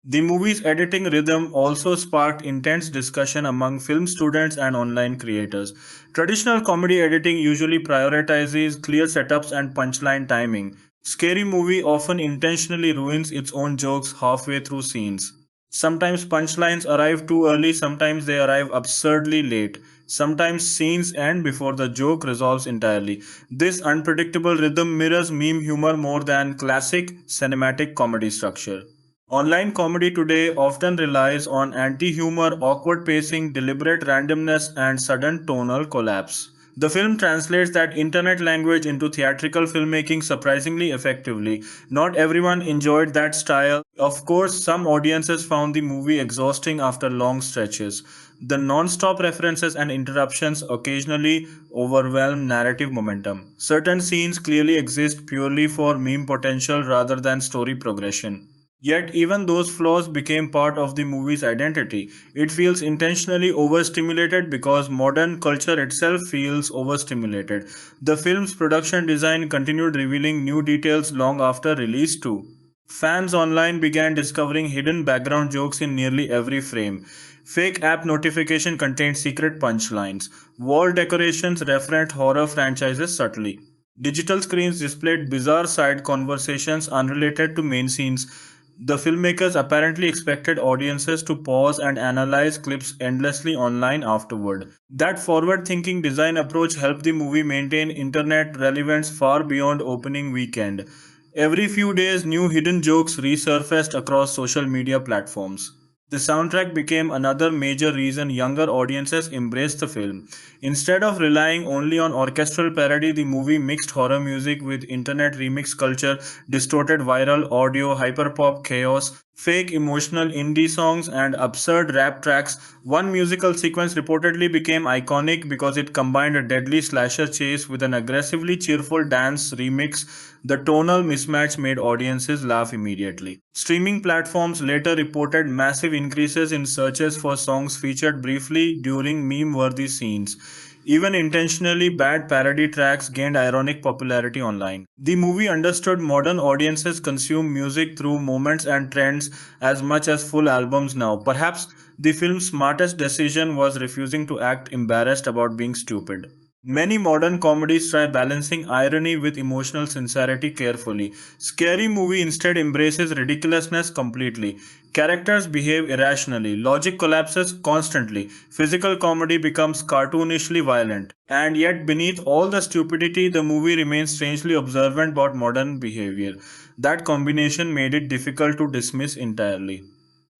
The movie's editing rhythm also sparked intense discussion among film students and online creators. Traditional comedy editing usually prioritizes clear setups and punchline timing. Scary Movie often intentionally ruins its own jokes halfway through scenes. Sometimes punchlines arrive too early, sometimes they arrive absurdly late. Sometimes scenes end before the joke resolves entirely. This unpredictable rhythm mirrors meme humor more than classic cinematic comedy structure. Online comedy today often relies on anti humor, awkward pacing, deliberate randomness, and sudden tonal collapse. The film translates that internet language into theatrical filmmaking surprisingly effectively. Not everyone enjoyed that style. Of course, some audiences found the movie exhausting after long stretches. The non stop references and interruptions occasionally overwhelm narrative momentum. Certain scenes clearly exist purely for meme potential rather than story progression. Yet, even those flaws became part of the movie's identity. It feels intentionally overstimulated because modern culture itself feels overstimulated. The film's production design continued revealing new details long after release, too. Fans online began discovering hidden background jokes in nearly every frame. Fake app notification contained secret punchlines. Wall decorations referenced horror franchises subtly. Digital screens displayed bizarre side conversations unrelated to main scenes. The filmmakers apparently expected audiences to pause and analyze clips endlessly online afterward. That forward thinking design approach helped the movie maintain internet relevance far beyond opening weekend. Every few days, new hidden jokes resurfaced across social media platforms. The soundtrack became another major reason younger audiences embraced the film. Instead of relying only on orchestral parody, the movie mixed horror music with internet remix culture, distorted viral audio, hyperpop chaos. fake emotional indie songs, and absurd rap tracks. One musical sequence reportedly became iconic because it combined a deadly slasher chase with an aggressively cheerful dance remix. The tonal mismatch made audiences laugh immediately. Streaming platforms later reported massive increases in searches for songs featured briefly during meme worthy scenes. Even intentionally bad parody tracks gained ironic popularity online. The movie understood modern audiences consume music through moments and trends as much as full albums now. Perhaps the film's smartest decision was refusing to act embarrassed about being stupid. Many modern comedies try balancing irony with emotional sincerity carefully. Scary Movie instead embraces ridiculousness completely. Characters behave irrationally, logic collapses constantly, physical comedy becomes cartoonishly violent. And yet, beneath all the stupidity, the movie remains strangely observant about modern behavior. That combination made it difficult to dismiss entirely.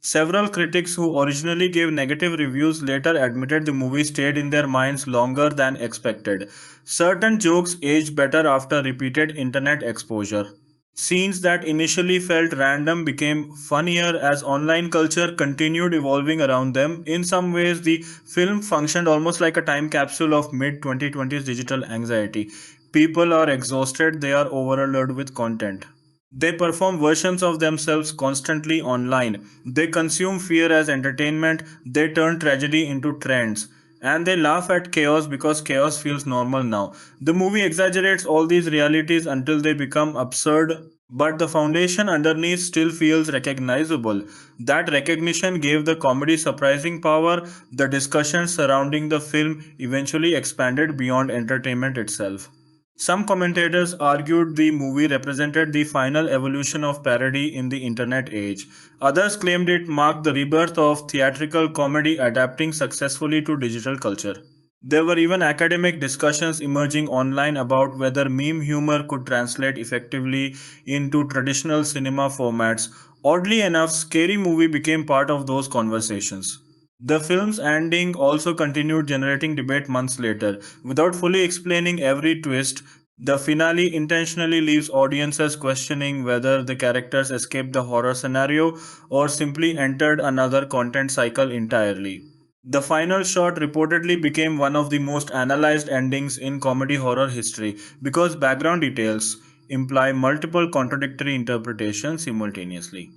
Several critics who originally gave negative reviews later admitted the movie stayed in their minds longer than expected. Certain jokes aged better after repeated internet exposure. Scenes that initially felt random became funnier as online culture continued evolving around them. In some ways, the film functioned almost like a time capsule of mid 2020s digital anxiety. People are exhausted, they are overloaded with content. They perform versions of themselves constantly online. They consume fear as entertainment. They turn tragedy into trends. And they laugh at chaos because chaos feels normal now. The movie exaggerates all these realities until they become absurd, but the foundation underneath still feels recognizable. That recognition gave the comedy surprising power. The discussion surrounding the film eventually expanded beyond entertainment itself. Some commentators argued the movie represented the final evolution of parody in the internet age. Others claimed it marked the rebirth of theatrical comedy adapting successfully to digital culture. There were even academic discussions emerging online about whether meme humor could translate effectively into traditional cinema formats. Oddly enough, Scary Movie became part of those conversations. The film's ending also continued generating debate months later. Without fully explaining every twist, the finale intentionally leaves audiences questioning whether the characters escaped the horror scenario or simply entered another content cycle entirely. The final shot reportedly became one of the most analyzed endings in comedy horror history because background details imply multiple contradictory interpretations simultaneously.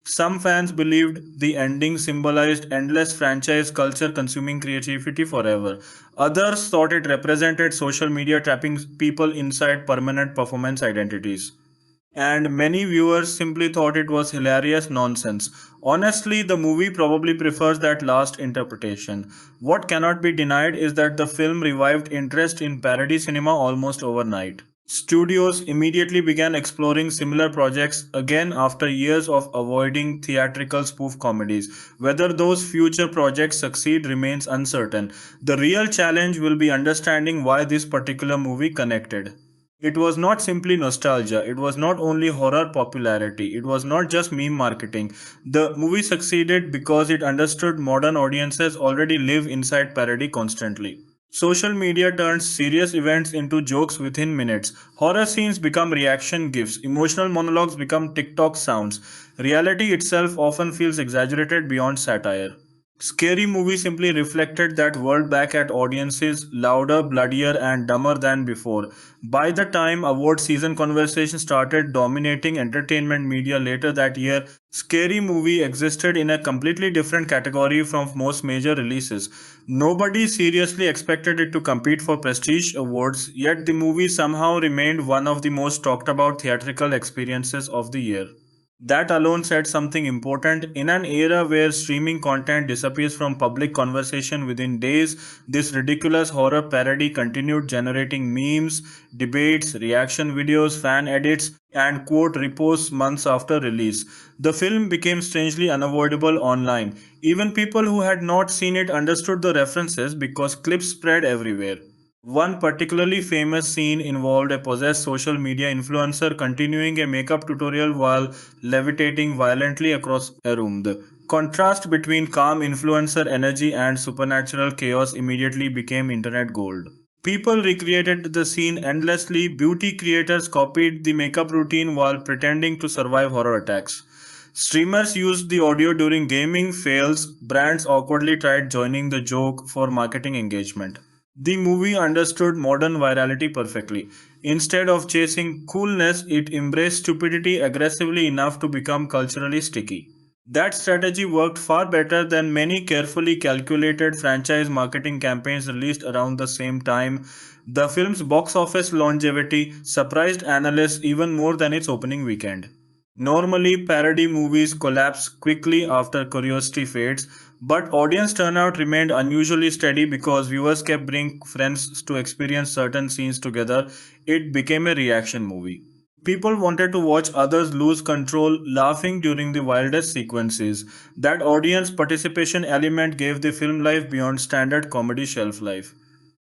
Some fans believed the ending symbolized endless franchise culture consuming creativity forever. Others thought it represented social media trapping people inside permanent performance identities. And many viewers simply thought it was hilarious nonsense. Honestly, the movie probably prefers that last interpretation. What cannot be denied is that the film revived interest in parody cinema almost overnight. Studios immediately began exploring similar projects again after years of avoiding theatrical spoof comedies. Whether those future projects succeed remains uncertain. The real challenge will be understanding why this particular movie connected. It was not simply nostalgia, it was not only horror popularity, it was not just meme marketing. The movie succeeded because it understood modern audiences already live inside parody constantly. Social media turns serious events into jokes within minutes. Horror scenes become reaction gifs. Emotional monologues become TikTok sounds. Reality itself often feels exaggerated beyond satire. Scary Movie simply reflected that world back at audiences louder, bloodier, and dumber than before. By the time award season conversation started dominating entertainment media later that year, Scary Movie existed in a completely different category from most major releases. Nobody seriously expected it to compete for prestige awards, yet the movie somehow remained one of the most talked about theatrical experiences of the year. That alone said something important. In an era where streaming content disappears from public conversation within days, this ridiculous horror parody continued generating memes, debates, reaction videos, fan edits, and quote reposts months after release. The film became strangely unavoidable online. Even people who had not seen it understood the references because clips spread everywhere. One particularly famous scene involved a possessed social media influencer continuing a makeup tutorial while levitating violently across a room. The contrast between calm influencer energy and supernatural chaos immediately became internet gold. People recreated the scene endlessly. Beauty creators copied the makeup routine while pretending to survive horror attacks. Streamers used the audio during gaming fails, brands awkwardly tried joining the joke for marketing engagement. The movie understood modern virality perfectly. Instead of chasing coolness, it embraced stupidity aggressively enough to become culturally sticky. That strategy worked far better than many carefully calculated franchise marketing campaigns released around the same time. The film's box office longevity surprised analysts even more than its opening weekend. Normally, parody movies collapse quickly after curiosity fades, but audience turnout remained unusually steady because viewers kept bringing friends to experience certain scenes together. It became a reaction movie. People wanted to watch others lose control, laughing during the wildest sequences. That audience participation element gave the film life beyond standard comedy shelf life.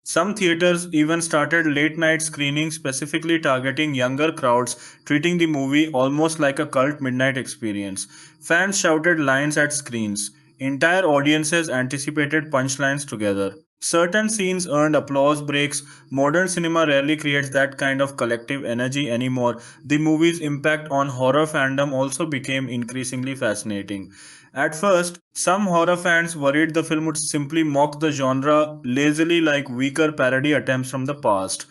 Some theaters even started late night screenings specifically targeting younger crowds, treating the movie almost like a cult midnight experience. Fans shouted lines at screens. Entire audiences anticipated punchlines together. Certain scenes earned applause breaks. Modern cinema rarely creates that kind of collective energy anymore. The movie's impact on horror fandom also became increasingly fascinating. At first, some horror fans worried the film would simply mock the genre lazily like weaker parody attempts from the past.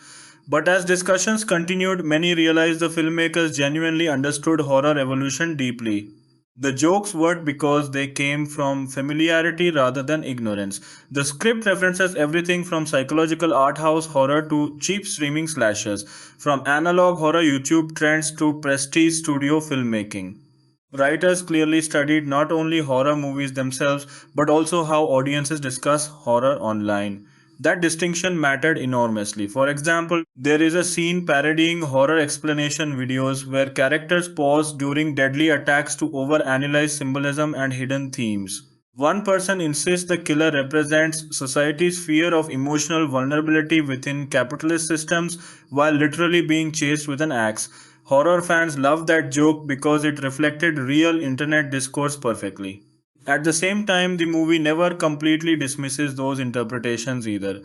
But as discussions continued, many realized the filmmakers genuinely understood horror evolution deeply. The jokes worked because they came from familiarity rather than ignorance. The script references everything from psychological art house horror to cheap streaming slashers, from analog horror YouTube trends to prestige studio filmmaking. Writers clearly studied not only horror movies themselves but also how audiences discuss horror online. That distinction mattered enormously. For example, there is a scene parodying horror explanation videos where characters pause during deadly attacks to overanalyze symbolism and hidden themes. One person insists the killer represents society's fear of emotional vulnerability within capitalist systems while literally being chased with an axe. Horror fans loved that joke because it reflected real internet discourse perfectly. At the same time, the movie never completely dismisses those interpretations either.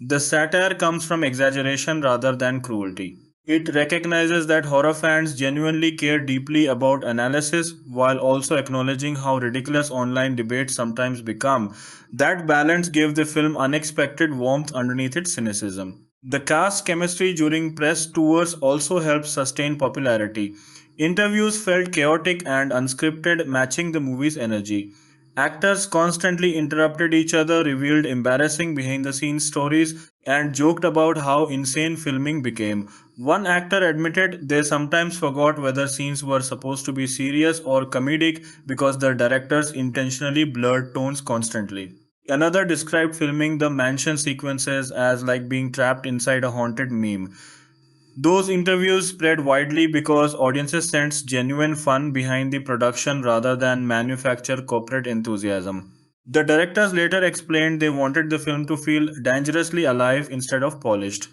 The satire comes from exaggeration rather than cruelty. It recognizes that horror fans genuinely care deeply about analysis while also acknowledging how ridiculous online debates sometimes become. That balance gave the film unexpected warmth underneath its cynicism. The cast chemistry during press tours also helped sustain popularity. Interviews felt chaotic and unscripted, matching the movie's energy. Actors constantly interrupted each other, revealed embarrassing behind the scenes stories, and joked about how insane filming became. One actor admitted they sometimes forgot whether scenes were supposed to be serious or comedic because the directors intentionally blurred tones constantly. Another described filming the mansion sequences as like being trapped inside a haunted meme. Those interviews spread widely because audiences sensed genuine fun behind the production rather than manufactured corporate enthusiasm. The directors later explained they wanted the film to feel dangerously alive instead of polished.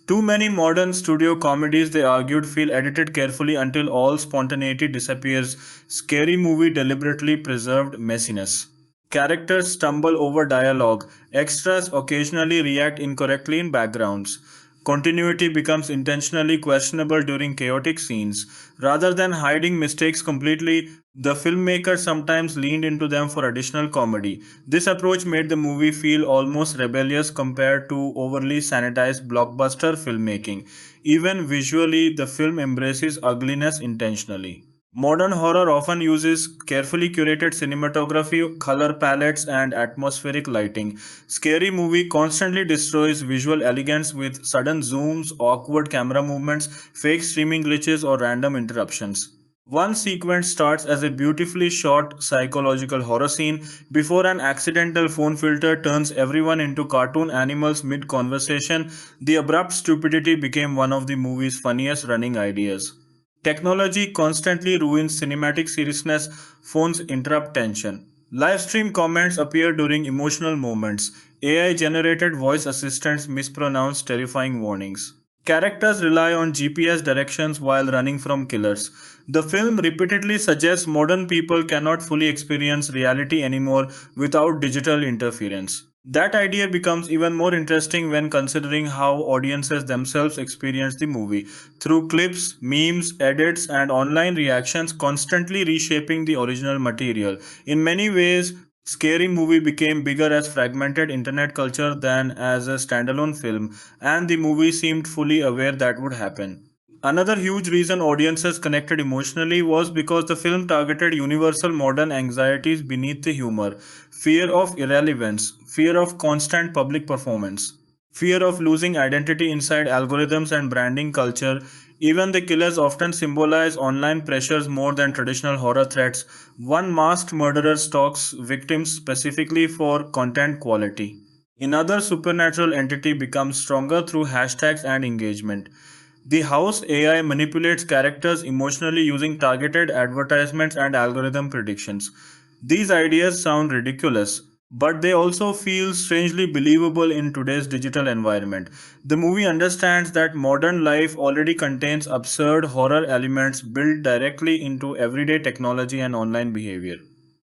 Too many modern studio comedies, they argued, feel edited carefully until all spontaneity disappears. Scary Movie deliberately preserved messiness. Characters stumble over dialogue. Extras occasionally react incorrectly in backgrounds. Continuity becomes intentionally questionable during chaotic scenes. Rather than hiding mistakes completely, the filmmaker sometimes leaned into them for additional comedy. This approach made the movie feel almost rebellious compared to overly sanitized blockbuster filmmaking. Even visually, the film embraces ugliness intentionally. Modern horror often uses carefully curated cinematography, color palettes, and atmospheric lighting. Scary Movie constantly destroys visual elegance with sudden zooms, awkward camera movements, fake streaming glitches, or random interruptions. One sequence starts as a beautifully shot psychological horror scene before an accidental phone filter turns everyone into cartoon animals mid conversation. The abrupt stupidity became one of the movie's funniest running ideas. Technology constantly ruins cinematic seriousness, phones interrupt tension. Live stream comments appear during emotional moments. AI generated voice assistants mispronounce terrifying warnings. Characters rely on GPS directions while running from killers. The film repeatedly suggests modern people cannot fully experience reality anymore without digital interference. That idea becomes even more interesting when considering how audiences themselves experience the movie through clips, memes, edits, and online reactions, constantly reshaping the original material. In many ways, Scary Movie became bigger as fragmented internet culture than as a standalone film, and the movie seemed fully aware that would happen. Another huge reason audiences connected emotionally was because the film targeted universal modern anxieties beneath the humor: fear of irrelevance, fear of constant public performance, fear of losing identity inside algorithms and branding culture. Even the killers often symbolize online pressures more than traditional horror threats. One masked murderer stalks victims specifically for content quality. Another supernatural entity becomes stronger through hashtags and engagement. The house AI manipulates characters emotionally using targeted advertisements and algorithm predictions. These ideas sound ridiculous, but they also feel strangely believable in today's digital environment. The movie understands that modern life already contains absurd horror elements built directly into everyday technology and online behavior.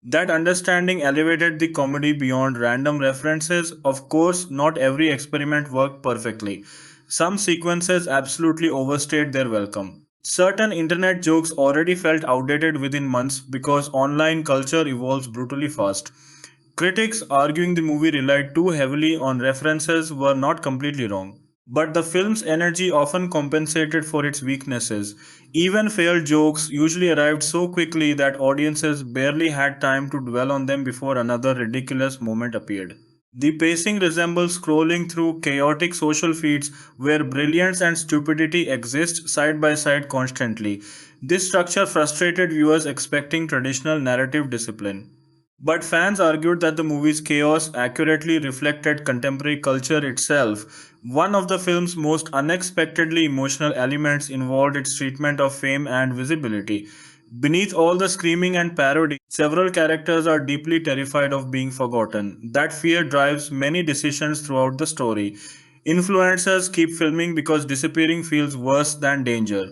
That understanding elevated the comedy beyond random references. Of course, not every experiment worked perfectly. Some sequences absolutely overstayed their welcome. Certain internet jokes already felt outdated within months because online culture evolves brutally fast. Critics arguing the movie relied too heavily on references were not completely wrong. But the film's energy often compensated for its weaknesses. Even failed jokes usually arrived so quickly that audiences barely had time to dwell on them before another ridiculous moment appeared. The pacing resembles scrolling through chaotic social feeds where brilliance and stupidity exist side by side constantly. This structure frustrated viewers expecting traditional narrative discipline. But fans argued that the movie's chaos accurately reflected contemporary culture itself. One of the film's most unexpectedly emotional elements involved its treatment of fame and visibility. Beneath all the screaming and parody, several characters are deeply terrified of being forgotten. That fear drives many decisions throughout the story. Influencers keep filming because disappearing feels worse than danger.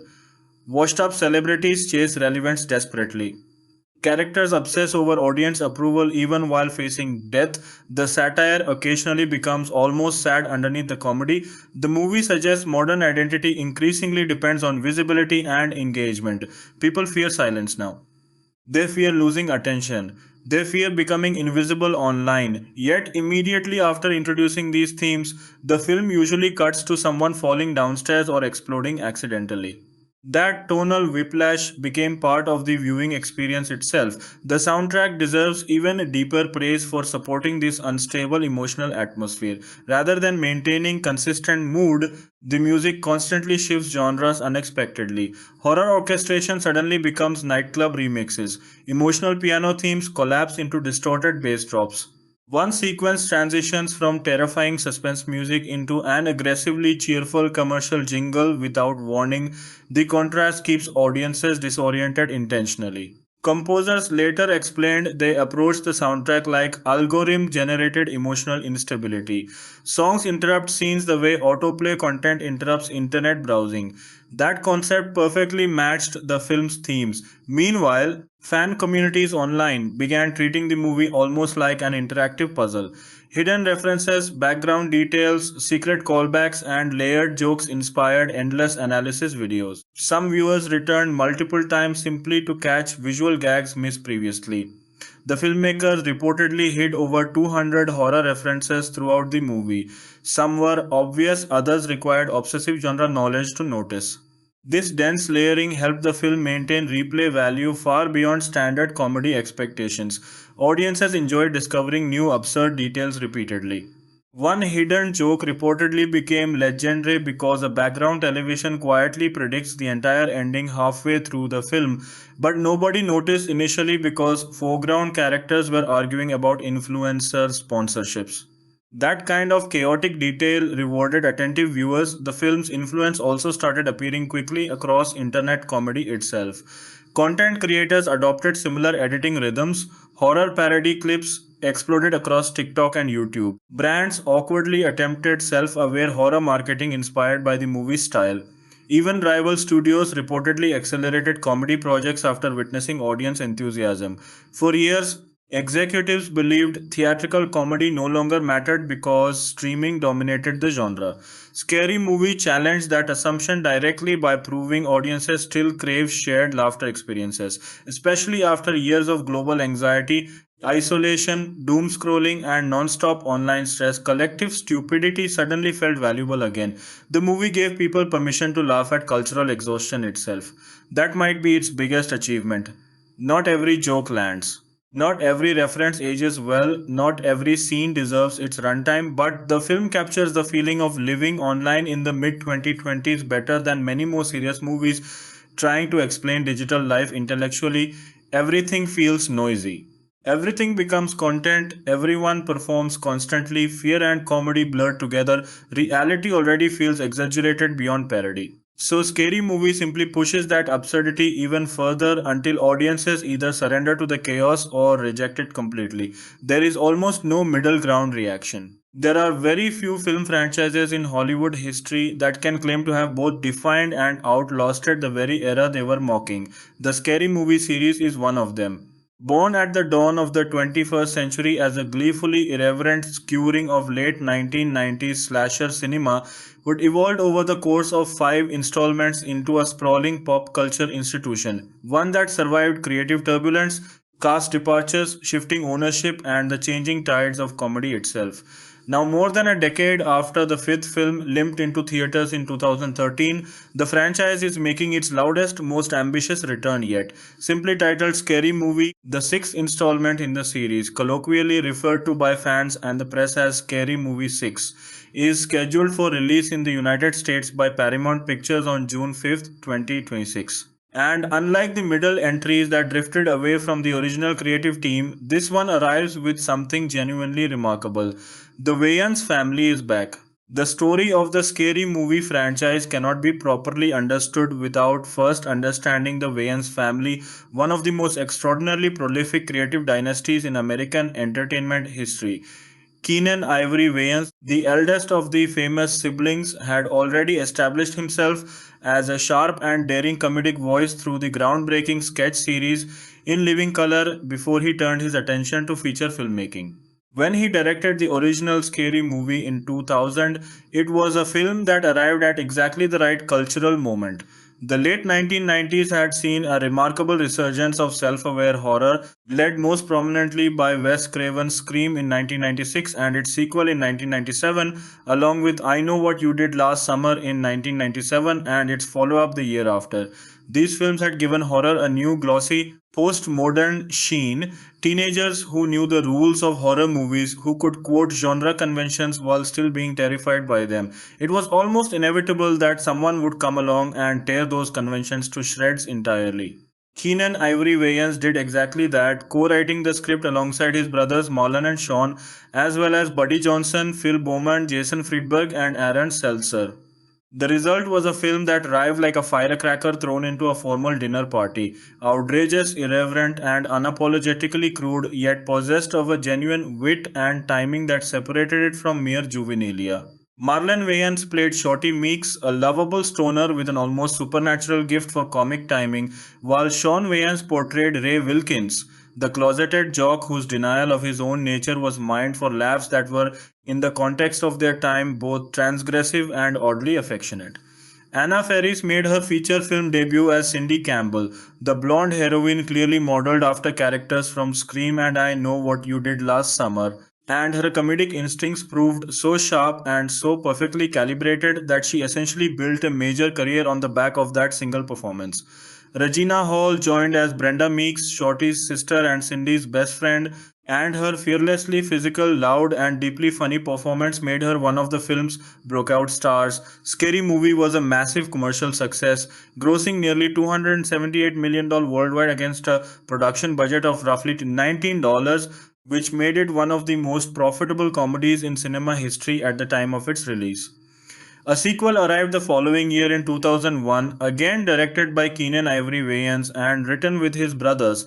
Washed up celebrities chase relevance desperately. Characters obsess over audience approval even while facing death. The satire occasionally becomes almost sad underneath the comedy. The movie suggests modern identity increasingly depends on visibility and engagement. People fear silence now. They fear losing attention. They fear becoming invisible online. Yet, immediately after introducing these themes, the film usually cuts to someone falling downstairs or exploding accidentally. That tonal whiplash became part of the viewing experience itself. The soundtrack deserves even deeper praise for supporting this unstable emotional atmosphere. Rather than maintaining consistent mood, the music constantly shifts genres unexpectedly. Horror orchestration suddenly becomes nightclub remixes. Emotional piano themes collapse into distorted bass drops. One sequence transitions from terrifying suspense music into an aggressively cheerful commercial jingle without warning. The contrast keeps audiences disoriented intentionally. Composers later explained they approached the soundtrack like algorithm generated emotional instability. Songs interrupt scenes the way autoplay content interrupts internet browsing. That concept perfectly matched the film's themes. Meanwhile, fan communities online began treating the movie almost like an interactive puzzle. Hidden references, background details, secret callbacks, and layered jokes inspired endless analysis videos. Some viewers returned multiple times simply to catch visual gags missed previously. The filmmakers reportedly hid over 200 horror references throughout the movie. Some were obvious, others required obsessive genre knowledge to notice. This dense layering helped the film maintain replay value far beyond standard comedy expectations. Audiences enjoyed discovering new absurd details repeatedly. One hidden joke reportedly became legendary because a background television quietly predicts the entire ending halfway through the film, but nobody noticed initially because foreground characters were arguing about influencer sponsorships. That kind of chaotic detail rewarded attentive viewers. The film's influence also started appearing quickly across internet comedy itself. Content creators adopted similar editing rhythms. Horror parody clips exploded across TikTok and YouTube. Brands awkwardly attempted self aware horror marketing inspired by the movie's style. Even rival studios reportedly accelerated comedy projects after witnessing audience enthusiasm. For years, Executives believed theatrical comedy no longer mattered because streaming dominated the genre. Scary Movie challenged that assumption directly by proving audiences still crave shared laughter experiences, especially after years of global anxiety, isolation, doom scrolling, and non stop online stress. Collective stupidity suddenly felt valuable again. The movie gave people permission to laugh at cultural exhaustion itself. That might be its biggest achievement. Not every joke lands. Not every reference ages well, not every scene deserves its runtime, but the film captures the feeling of living online in the mid 2020s better than many more serious movies trying to explain digital life intellectually. Everything feels noisy. Everything becomes content, everyone performs constantly, fear and comedy blur together, reality already feels exaggerated beyond parody. So, Scary Movie simply pushes that absurdity even further until audiences either surrender to the chaos or reject it completely. There is almost no middle ground reaction. There are very few film franchises in Hollywood history that can claim to have both defined and outlasted the very era they were mocking. The Scary Movie series is one of them. Born at the dawn of the 21st century as a gleefully irreverent skewering of late 1990s slasher cinema, would evolve over the course of five installments into a sprawling pop culture institution, one that survived creative turbulence, cast departures, shifting ownership, and the changing tides of comedy itself. Now, more than a decade after the fifth film limped into theaters in 2013, the franchise is making its loudest, most ambitious return yet. Simply titled Scary Movie, the sixth installment in the series, colloquially referred to by fans and the press as Scary Movie 6, is scheduled for release in the United States by Paramount Pictures on June 5th, 2026. And unlike the middle entries that drifted away from the original creative team, this one arrives with something genuinely remarkable. The Wayans family is back. The story of the Scary Movie franchise cannot be properly understood without first understanding the Wayans family, one of the most extraordinarily prolific creative dynasties in American entertainment history. Keenan Ivory Wayans, the eldest of the famous siblings, had already established himself as a sharp and daring comedic voice through the groundbreaking sketch series In Living Color before he turned his attention to feature filmmaking. When he directed the original Scary Movie in 2000, it was a film that arrived at exactly the right cultural moment. The late 1990s had seen a remarkable resurgence of self-aware horror, led most prominently by Wes Craven's Scream in 1996 and its sequel in 1997, along with I Know What You Did Last Summer in 1997 and its follow-up the year after. These films had given horror a new glossy, post-modern sheen. Teenagers who knew the rules of horror movies, who could quote genre conventions while still being terrified by them. It was almost inevitable that someone would come along and tear those conventions to shreds entirely. Keenan Ivory Wayans did exactly that, co-writing the script alongside his brothers Marlon and Sean, as well as Buddy Johnson, Phil Bowman, Jason Friedberg, and Aaron Seltzer. The result was a film that arrived like a firecracker thrown into a formal dinner party, outrageous, irreverent, and unapologetically crude, yet possessed of a genuine wit and timing that separated it from mere juvenilia. Marlon Wayans played Shorty Meeks, a lovable stoner with an almost supernatural gift for comic timing, while Sean Wayans portrayed Ray Wilkins, the closeted jock whose denial of his own nature was mined for laughs that were, in the context of their time, both transgressive and oddly affectionate. Anna Faris made her feature film debut as Cindy Campbell, the blonde heroine clearly modeled after characters from Scream and I Know What You Did Last Summer, and her comedic instincts proved so sharp and so perfectly calibrated that she essentially built a major career on the back of that single performance. Regina Hall joined as Brenda Meeks, Shorty's sister and Cindy's best friend, and her fearlessly physical, loud, and deeply funny performance made her one of the film's breakout stars. Scary Movie was a massive commercial success, grossing nearly $278 million worldwide against a production budget of roughly $19, which made it one of the most profitable comedies in cinema history at the time of its release. A sequel arrived the following year in 2001, again directed by Keenan Ivory Wayans and written with his brothers.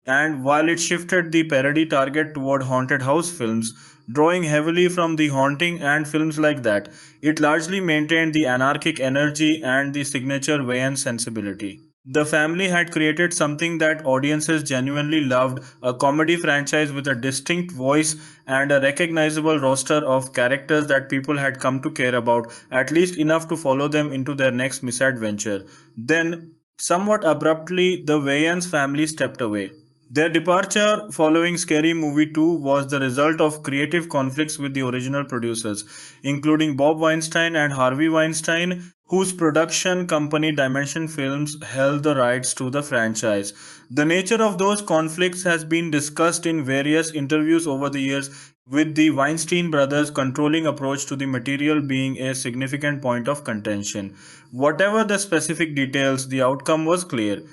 And while it shifted the parody target toward haunted house films, drawing heavily from The Haunting and films like that, it largely maintained the anarchic energy and the signature Wayans sensibility. The family had created something that audiences genuinely loved, a comedy franchise with a distinct voice and a recognizable roster of characters that people had come to care about, at least enough to follow them into their next misadventure. Then, somewhat abruptly, the Wayans family stepped away. Their departure following Scary Movie 2 was the result of creative conflicts with the original producers, including Bob Weinstein and Harvey Weinstein, whose production company Dimension Films held the rights to the franchise. The nature of those conflicts has been discussed in various interviews over the years, with the Weinstein brothers' controlling approach to the material being a significant point of contention. Whatever the specific details, the outcome was clear.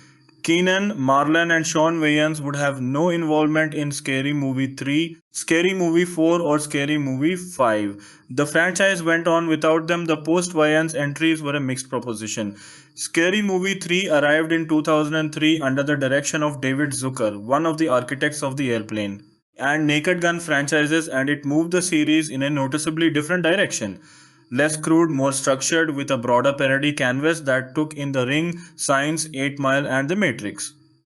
Keenan, Marlon, and Sean Wayans would have no involvement in Scary Movie 3, Scary Movie 4, or Scary Movie 5. The franchise went on without them. The post Wayans entries were a mixed proposition. Scary Movie 3 arrived in 2003 under the direction of David Zucker, one of the architects of the airplane and Naked Gun franchises, and it moved the series in a noticeably different direction. Less crude, more structured, with a broader parody canvas that took in The Ring, Signs, 8 Mile, and The Matrix.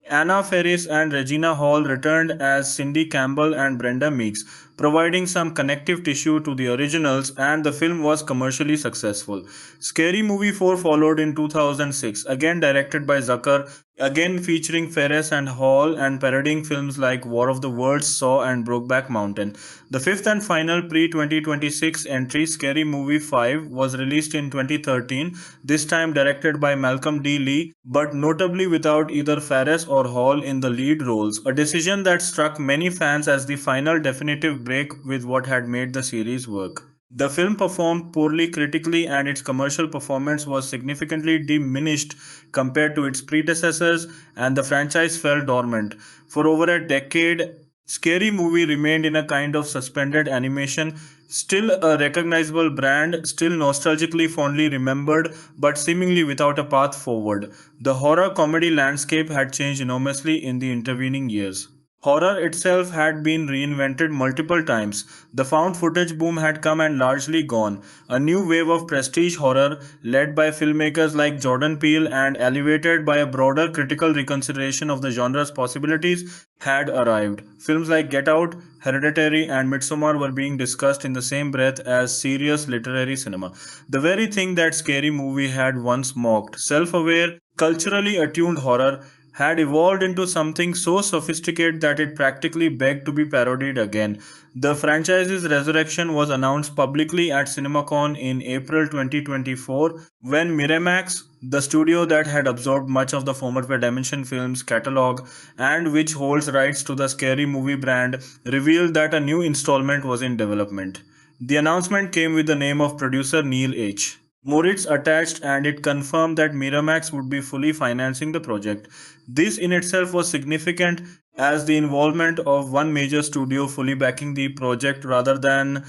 Anna Faris and Regina Hall returned as Cindy Campbell and Brenda Meeks, providing some connective tissue to the originals, and the film was commercially successful. Scary Movie 4 followed in 2006, again directed by Zucker, again featuring Faris and Hall and parodying films like War of the Worlds, Saw, and Brokeback Mountain. The fifth and final pre-2026 entry, Scary Movie 5, was released in 2013, this time directed by Malcolm D. Lee, but notably without either Faris or Hall in the lead roles, a decision that struck many fans as the final definitive break with what had made the series work. The film performed poorly critically, and its commercial performance was significantly diminished compared to its predecessors, and the franchise fell dormant. For over a decade, Scary Movie remained in a kind of suspended animation, still a recognizable brand, still nostalgically fondly remembered, but seemingly without a path forward. The horror comedy landscape had changed enormously in the intervening years. Horror itself had been reinvented multiple times. The found footage boom had come and largely gone. A new wave of prestige horror, led by filmmakers like Jordan Peele and elevated by a broader critical reconsideration of the genre's possibilities, had arrived. Films like Get Out, Hereditary, and Midsommar were being discussed in the same breath as serious literary cinema. The very thing that Scary Movie had once mocked, self aware, culturally attuned horror, had evolved into something so sophisticated that it practically begged to be parodied again. The franchise's resurrection was announced publicly at CinemaCon in April 2024 when Miramax, the studio that had absorbed much of the former Dimension Films catalog and which holds rights to the Scary Movie brand, revealed that a new installment was in development. The announcement came with the name of producer Neil H. Moritz attached, and it confirmed that Miramax would be fully financing the project. This in itself was significant, as the involvement of one major studio fully backing the project rather than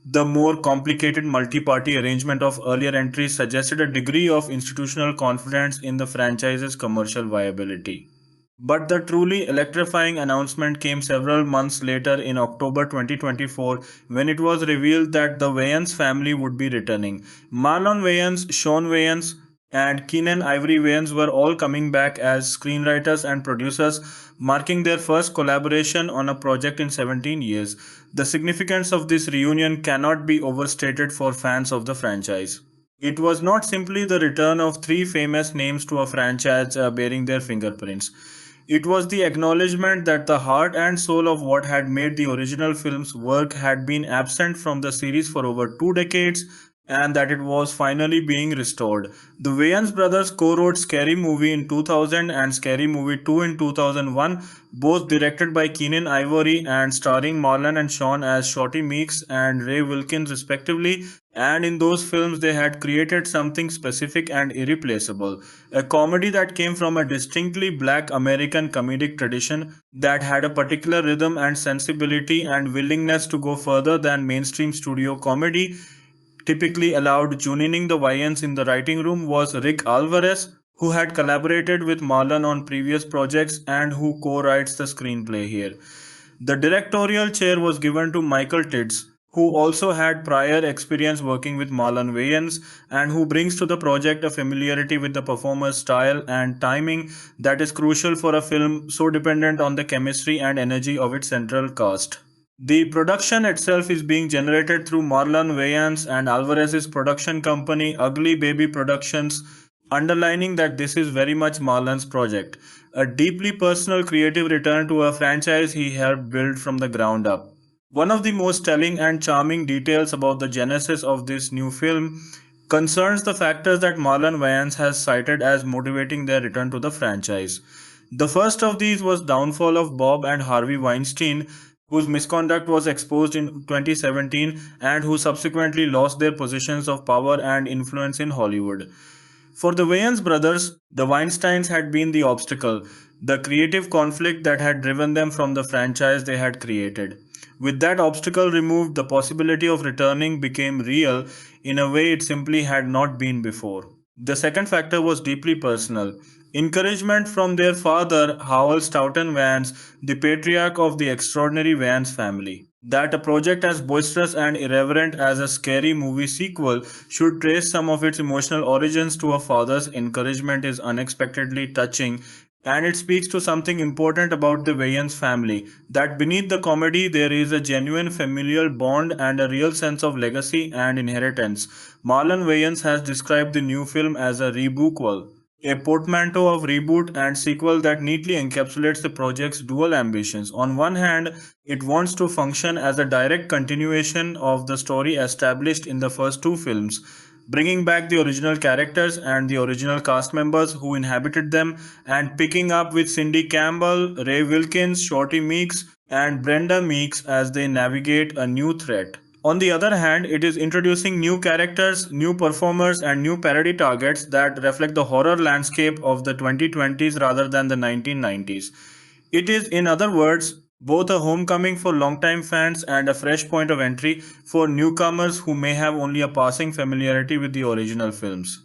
the more complicated multi-party arrangement of earlier entries suggested a degree of institutional confidence in the franchise's commercial viability. But the truly electrifying announcement came several months later in October 2024 when it was revealed that the Wayans family would be returning. Marlon Wayans, Sean Wayans, and Keenan Ivory Wayans were all coming back as screenwriters and producers, marking their first collaboration on a project in 17 years. The significance of this reunion cannot be overstated for fans of the franchise. It was not simply the return of three famous names to a franchise bearing their fingerprints. It was the acknowledgement that the heart and soul of what had made the original film's work had been absent from the series for over 2 decades, and that it was finally being restored. The Wayans brothers co-wrote Scary Movie in 2000 and Scary Movie 2 in 2001, both directed by Keenan Ivory and starring Marlon and Sean as Shorty Meeks and Ray Wilkins respectively, and in those films they had created something specific and irreplaceable, a comedy that came from a distinctly black American comedic tradition that had a particular rhythm and sensibility and willingness to go further than mainstream studio comedy typically allowed. Joining the Wayans in the writing room was Rick Alvarez, who had collaborated with Marlon on previous projects and who co-writes the screenplay here. The directorial chair was given to Michael Tidds, who also had prior experience working with Marlon Wayans and who brings to the project a familiarity with the performer's style and timing that is crucial for a film so dependent on the chemistry and energy of its central cast. The production itself is being generated through Marlon Wayans and Alvarez's production company Ugly Baby Productions, underlining that this is very much Marlon's project, a deeply personal creative return to a franchise he helped build from the ground up. One of the most telling and charming details about the genesis of this new film concerns the factors that Marlon Wayans has cited as motivating their return to the franchise. The first of these was downfall of Bob and Harvey Weinstein, whose misconduct was exposed in 2017 and who subsequently lost their positions of power and influence in Hollywood. For the Wayans brothers, the Weinsteins had been the obstacle, the creative conflict that had driven them from the franchise they had created. With that obstacle removed, the possibility of returning became real in a way it simply had not been before. The second factor was deeply personal. Encouragement from their father, Howell Stoughton Vance, the patriarch of the extraordinary Vance family. That a project as boisterous and irreverent as a scary movie sequel should trace some of its emotional origins to a father's encouragement is unexpectedly touching, and it speaks to something important about the Wayans family, that beneath the comedy there is a genuine familial bond and a real sense of legacy and inheritance. Marlon Wayans has described the new film as a rebootquel, a portmanteau of reboot and sequel that neatly encapsulates the project's dual ambitions. On one hand, it wants to function as a direct continuation of the story established in the first two films, bringing back the original characters and the original cast members who inhabited them, and picking up with Cindy Campbell, Ray Wilkins, Shorty Meeks, and Brenda Meeks as they navigate a new threat. On the other hand, it is introducing new characters, new performers, and new parody targets that reflect the horror landscape of the 2020s rather than the 1990s. It is, in other words, both a homecoming for longtime fans and a fresh point of entry for newcomers who may have only a passing familiarity with the original films.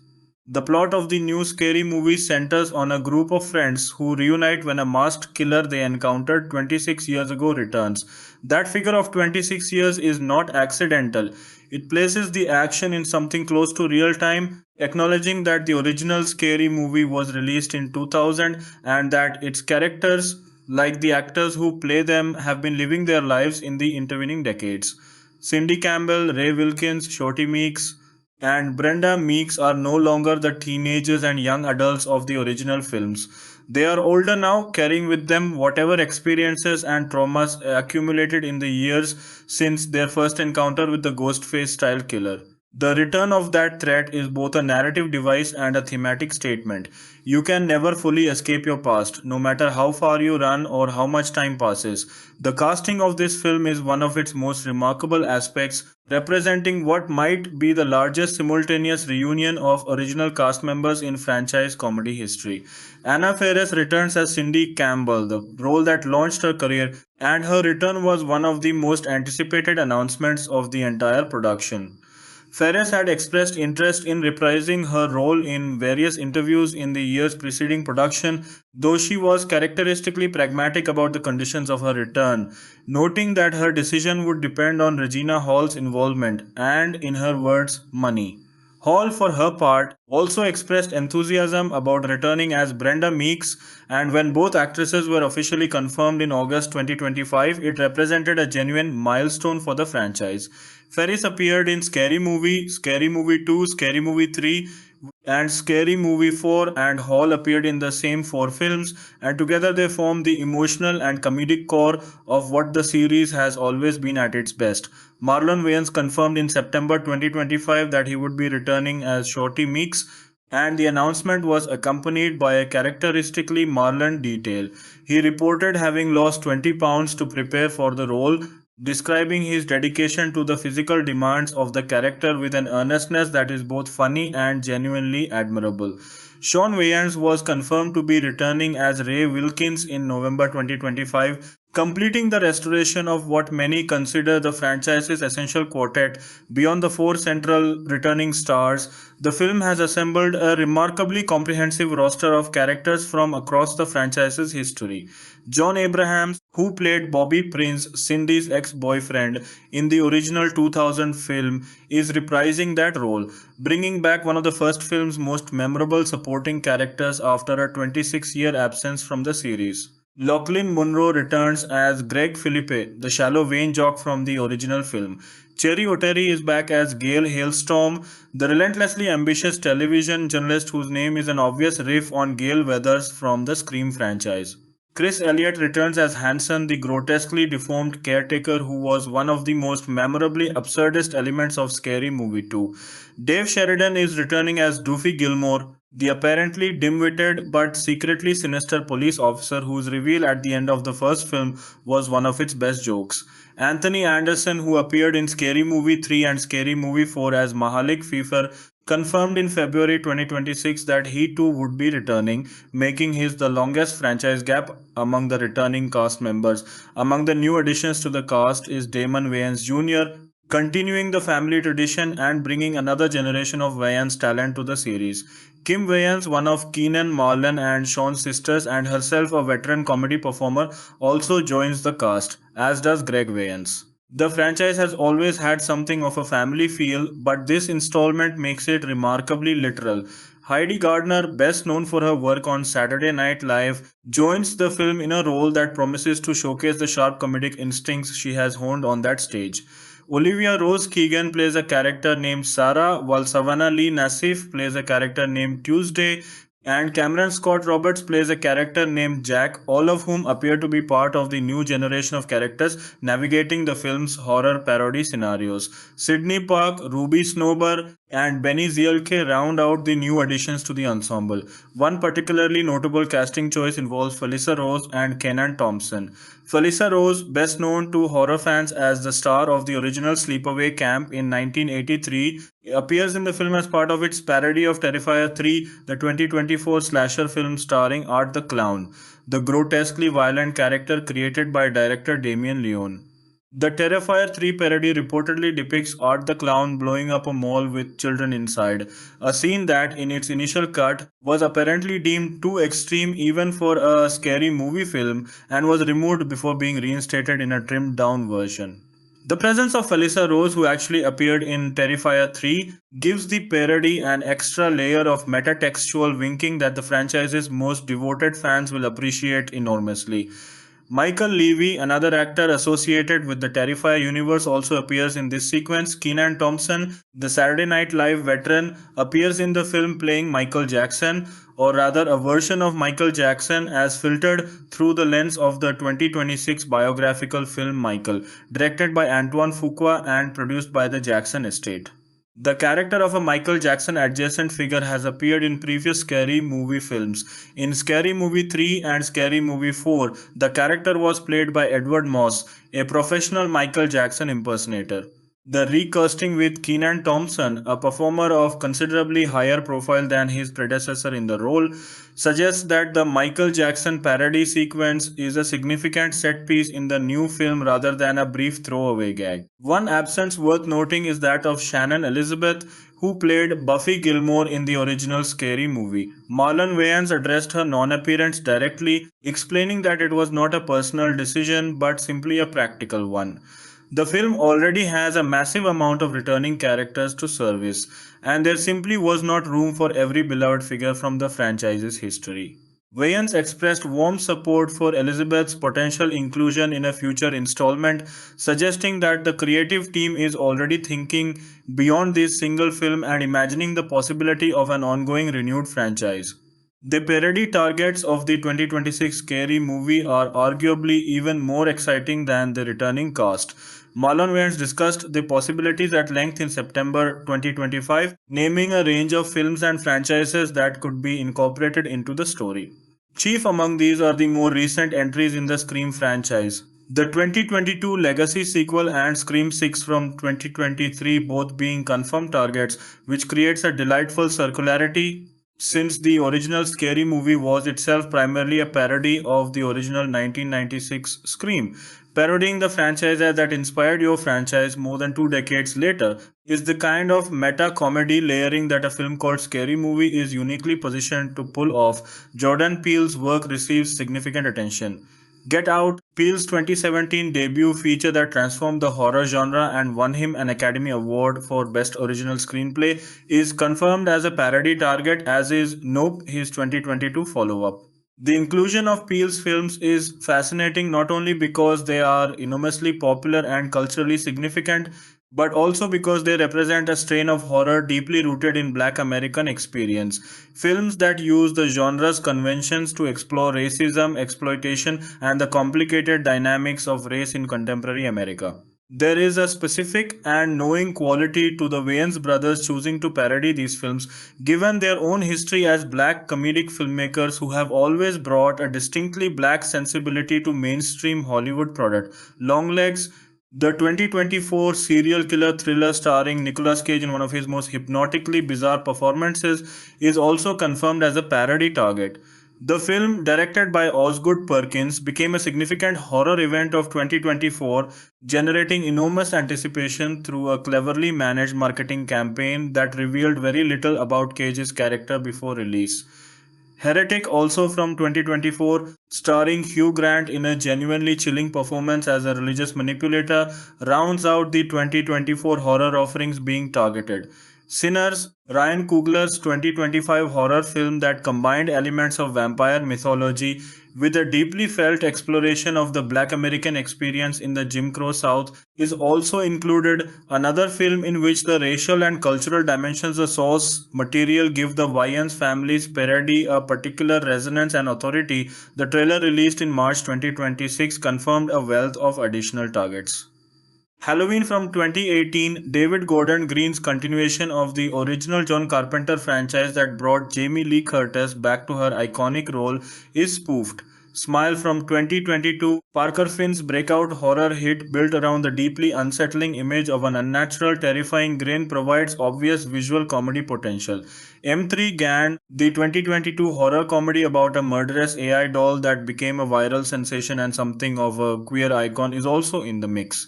The plot of the new scary movie centers on a group of friends who reunite when a masked killer they encountered 26 years ago returns. That figure of 26 years is not accidental. It places the action in something close to real time, acknowledging that the original scary movie was released in 2000 and that its characters, like the actors who play them, have been living their lives in the intervening decades. Cindy Campbell, Ray Wilkins, Shorty Meeks, and Brenda Meeks are no longer the teenagers and young adults of the original films. They are older now, carrying with them whatever experiences and traumas accumulated in the years since their first encounter with the Ghostface style killer. The return of that threat is both a narrative device and a thematic statement. You can never fully escape your past, no matter how far you run or how much time passes. The casting of this film is one of its most remarkable aspects, representing what might be the largest simultaneous reunion of original cast members in franchise comedy history. Anna Faris returns as Cindy Campbell, the role that launched her career, and her return was one of the most anticipated announcements of the entire production. Faris had expressed interest in reprising her role in various interviews in the years preceding production, though she was characteristically pragmatic about the conditions of her return, noting that her decision would depend on Regina Hall's involvement and, in her words, money. Hall, for her part, also expressed enthusiasm about returning as Brenda Meeks, and when both actresses were officially confirmed in August 2025, it represented a genuine milestone for the franchise. Faris appeared in Scary Movie, Scary Movie 2, Scary Movie 3, and Scary Movie 4, and Hall appeared in the same four films, and together they form the emotional and comedic core of what the series has always been at its best. Marlon Wayans confirmed in September 2025 that he would be returning as Shorty Meeks, and the announcement was accompanied by a characteristically Marlon detail. He reported having lost 20 pounds to prepare for the role, describing his dedication to the physical demands of the character with an earnestness that is both funny and genuinely admirable. Sean Wayans was confirmed to be returning as Ray Wilkins in November 2025, completing the restoration of what many consider the franchise's essential quartet. Beyond the four central returning stars, the film has assembled a remarkably comprehensive roster of characters from across the franchise's history. John Abrahams, who played Bobby Prince, Cindy's ex-boyfriend in the original 2000 film, is reprising that role, bringing back one of the first film's most memorable supporting characters after a 26-year absence from the series. Lachlan Munro returns as Greg Philippe, the shallow vein jock from the original film. Cherry O'Terry is back as Gail Hailstorm, the relentlessly ambitious television journalist whose name is an obvious riff on Gail Weathers from the Scream franchise. Chris Elliott returns as Hanson, the grotesquely deformed caretaker who was one of the most memorably absurdist elements of Scary Movie 2. Dave Sheridan is returning as Doofy Gilmore, the apparently dim-witted but secretly sinister police officer whose reveal at the end of the first film was one of its best jokes. Anthony Anderson, who appeared in Scary Movie 3 and Scary Movie 4 as Mahalik Pfeiffer, confirmed in February 2026 that he too would be returning, making his the longest franchise gap among the returning cast members. Among the new additions to the cast is Damon Wayans Jr., continuing the family tradition and bringing another generation of Wayans talent to the series. Kim Wayans, one of Keenan, Marlon and Sean's sisters and herself a veteran comedy performer, also joins the cast, as does Greg Wayans. The franchise has always had something of a family feel, but this installment makes it remarkably literal. Heidi Gardner, best known for her work on Saturday Night Live, joins the film in a role that promises to showcase the sharp comedic instincts she has honed on that stage. Olivia Rose Keegan plays a character named Sarah, while Savannah Lee Nassif plays a character named Tuesday, and Cameron Scott Roberts plays a character named Jack, all of whom appear to be part of the new generation of characters navigating the film's horror parody scenarios. Sydney Park, Ruby Snober, and Benny Zielke round out the new additions to the ensemble. One particularly notable casting choice involves Felissa Rose and Kenan Thompson. Felissa Rose, best known to horror fans as the star of the original Sleepaway Camp in 1983, appears in the film as part of its parody of Terrifier 3, the 2024 slasher film starring Art the Clown, the grotesquely violent character created by director Damien Leone. The Terrifier 3 parody reportedly depicts Art the Clown blowing up a mall with children inside, a scene that, in its initial cut, was apparently deemed too extreme even for a scary movie film and was removed before being reinstated in a trimmed-down version. The presence of Felissa Rose, who actually appeared in Terrifier 3, gives the parody an extra layer of metatextual winking that the franchise's most devoted fans will appreciate enormously. Michael Levy, another actor associated with the Terrifier universe, also appears in this sequence. Kenan Thompson, the Saturday Night Live veteran, appears in the film playing Michael Jackson, or rather a version of Michael Jackson as filtered through the lens of the 2026 biographical film Michael, directed by Antoine Fuqua and produced by the Jackson Estate. The character of a Michael Jackson adjacent figure has appeared in previous Scary Movie films. In Scary Movie 3 and Scary Movie 4, the character was played by Edward Moss, a professional Michael Jackson impersonator. The recasting with Kenan Thompson, a performer of considerably higher profile than his predecessor in the role, suggests that the Michael Jackson parody sequence is a significant set piece in the new film rather than a brief throwaway gag. One absence worth noting is that of Shannon Elizabeth, who played Buffy Gilmore in the original Scary Movie. Marlon Wayans addressed her non-appearance directly, explaining that it was not a personal decision but simply a practical one. The film already has a massive amount of returning characters to service, and there simply was not room for every beloved figure from the franchise's history. Wayans expressed warm support for Elizabeth's potential inclusion in a future installment, suggesting that the creative team is already thinking beyond this single film and imagining the possibility of an ongoing renewed franchise. The parody targets of the 2026 Scary Movie are arguably even more exciting than the returning cast. Marlon Wayans discussed the possibilities at length in September 2025, naming a range of films and franchises that could be incorporated into the story. Chief among these are the more recent entries in the Scream franchise. The 2022 Legacy sequel and Scream 6 from 2023 both being confirmed targets, which creates a delightful circularity since the original Scary Movie was itself primarily a parody of the original 1996 Scream. Parodying the franchise that inspired your franchise more than 2 decades later is the kind of meta comedy layering that a film called Scary Movie is uniquely positioned to pull off. Jordan Peele's work receives significant attention. Get Out, Peele's 2017 debut feature that transformed the horror genre and won him an Academy Award for Best Original Screenplay, is confirmed as a parody target, as is Nope, his 2022 follow up. The inclusion of Peele's films is fascinating not only because they are enormously popular and culturally significant, but also because they represent a strain of horror deeply rooted in Black American experience. Films that use the genre's conventions to explore racism, exploitation, and the complicated dynamics of race in contemporary America. There is a specific and knowing quality to the Wayans brothers choosing to parody these films, given their own history as black comedic filmmakers who have always brought a distinctly black sensibility to mainstream Hollywood product. Longlegs, the 2024 serial killer thriller starring Nicolas Cage in one of his most hypnotically bizarre performances, is also confirmed as a parody target. The film, directed by Osgood Perkins, became a significant horror event of 2024, generating enormous anticipation through a cleverly managed marketing campaign that revealed very little about Cage's character before release. Heretic, also from 2024, starring Hugh Grant in a genuinely chilling performance as a religious manipulator, rounds out the 2024 horror offerings being targeted. Sinners, Ryan Coogler's 2025 horror film that combined elements of vampire mythology with a deeply felt exploration of the Black American experience in the Jim Crow South, is also included. Another film in which the racial and cultural dimensions of source material give the Wayans family's parody a particular resonance and authority. The trailer released in March 2026 confirmed a wealth of additional targets. Halloween from 2018, David Gordon Green's continuation of the original John Carpenter franchise that brought Jamie Lee Curtis back to her iconic role, is spoofed. Smile from 2022, Parker Finn's breakout horror hit built around the deeply unsettling image of an unnatural, terrifying grin, provides obvious visual comedy potential. M3 Gan, the 2022 horror comedy about a murderous AI doll that became a viral sensation and something of a queer icon, is also in the mix.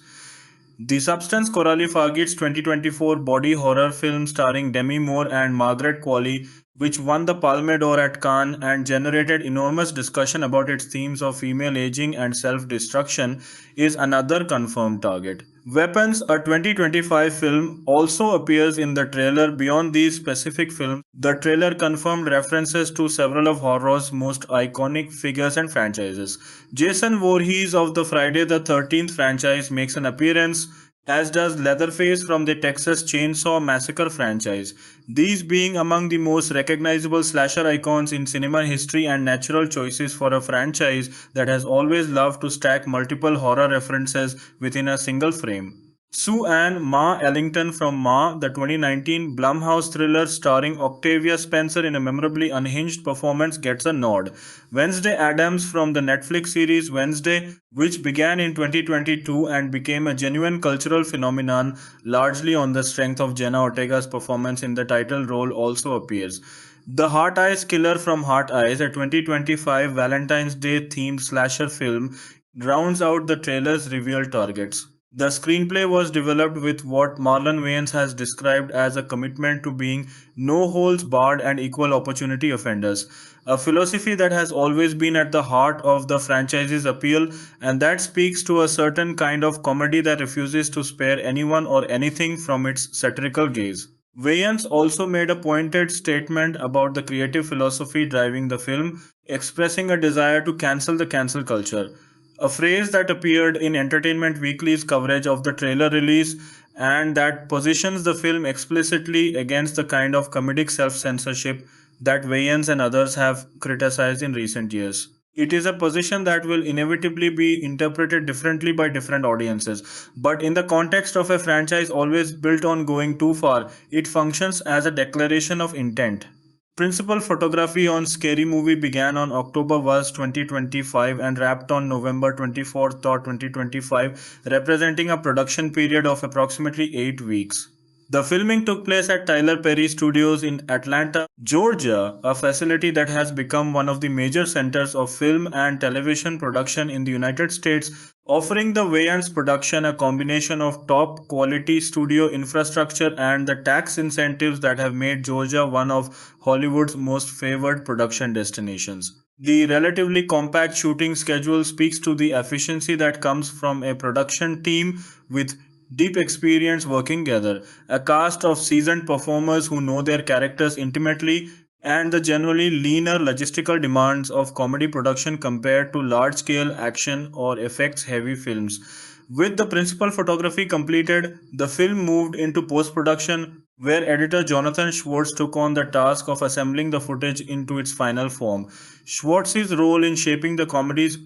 The Substance, Coralie Fargit's 2024 body horror film starring Demi Moore and Margaret Qualley, which won the Palme d'Or at Cannes and generated enormous discussion about its themes of female aging and self-destruction, is another confirmed target. Weapons, a 2025 film, also appears in the trailer. Beyond these specific films, the trailer confirmed references to several of horror's most iconic figures and franchises. Jason Voorhees of the Friday the 13th franchise makes an appearance, as does Leatherface from the Texas Chainsaw Massacre franchise, these being among the most recognizable slasher icons in cinema history and natural choices for a franchise that has always loved to stack multiple horror references within a single frame. Sue Ann Ma Ellington from Ma, the 2019 Blumhouse thriller starring Octavia Spencer in a memorably unhinged performance, gets a nod. Wednesday Addams from the Netflix series Wednesday, which began in 2022 and became a genuine cultural phenomenon largely on the strength of Jenna Ortega's performance in the title role, also appears. The Heart Eyes Killer from Heart Eyes, a 2025 Valentine's Day themed slasher film, rounds out the trailer's revealed targets. The screenplay was developed with what Marlon Wayans has described as a commitment to being no holds barred and equal opportunity offenders, a philosophy that has always been at the heart of the franchise's appeal, and that speaks to a certain kind of comedy that refuses to spare anyone or anything from its satirical gaze. Wayans also made a pointed statement about the creative philosophy driving the film, expressing a desire to cancel the cancel culture, a phrase that appeared in Entertainment Weekly's coverage of the trailer release and that positions the film explicitly against the kind of comedic self-censorship that Wayans and others have criticized in recent years. It is a position that will inevitably be interpreted differently by different audiences, but in the context of a franchise always built on going too far, it functions as a declaration of intent. Principal photography on Scary Movie began on October 1st, 2025 and wrapped on November 24th, 2025, representing a production period of approximately 8 weeks. The filming took place at Tyler Perry Studios in Atlanta, Georgia, a facility that has become one of the major centers of film and television production in the United States, offering the Wayans production a combination of top quality studio infrastructure and the tax incentives that have made Georgia one of Hollywood's most favored production destinations. The relatively compact shooting schedule speaks to the efficiency that comes from a production team with deep experience working together, a cast of seasoned performers who know their characters intimately, and the generally leaner logistical demands of comedy production compared to large scale action or effects heavy films. With the principal photography completed, the film moved into post production, where editor Jonathan Schwartz took on the task of assembling the footage into its final form. Schwartz's role in shaping the comedy's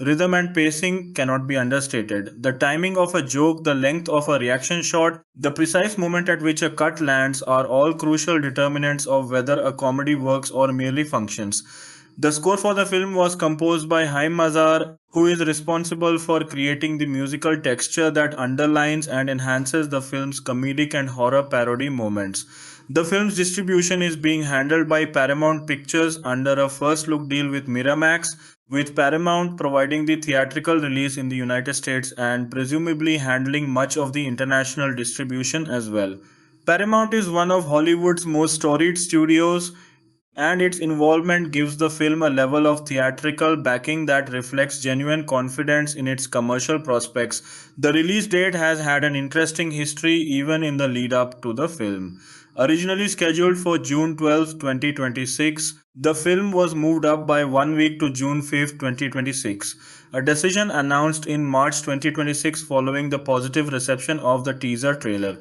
rhythm and pacing cannot be understated. The timing of a joke, the length of a reaction shot, the precise moment at which a cut lands are all crucial determinants of whether a comedy works or merely functions. The score for the film was composed by Haim Mazar, who is responsible for creating the musical texture that underlines and enhances the film's comedic and horror parody moments. The film's distribution is being handled by Paramount Pictures under a first look deal with Miramax, with Paramount providing the theatrical release in the United States and presumably handling much of the international distribution as well. Paramount is one of Hollywood's most storied studios, and its involvement gives the film a level of theatrical backing that reflects genuine confidence in its commercial prospects. The release date has had an interesting history even in the lead up to the film. Originally scheduled for June 12, 2026, the film was moved up by 1 week to June 5, 2026, a decision announced in March 2026 following the positive reception of the teaser trailer.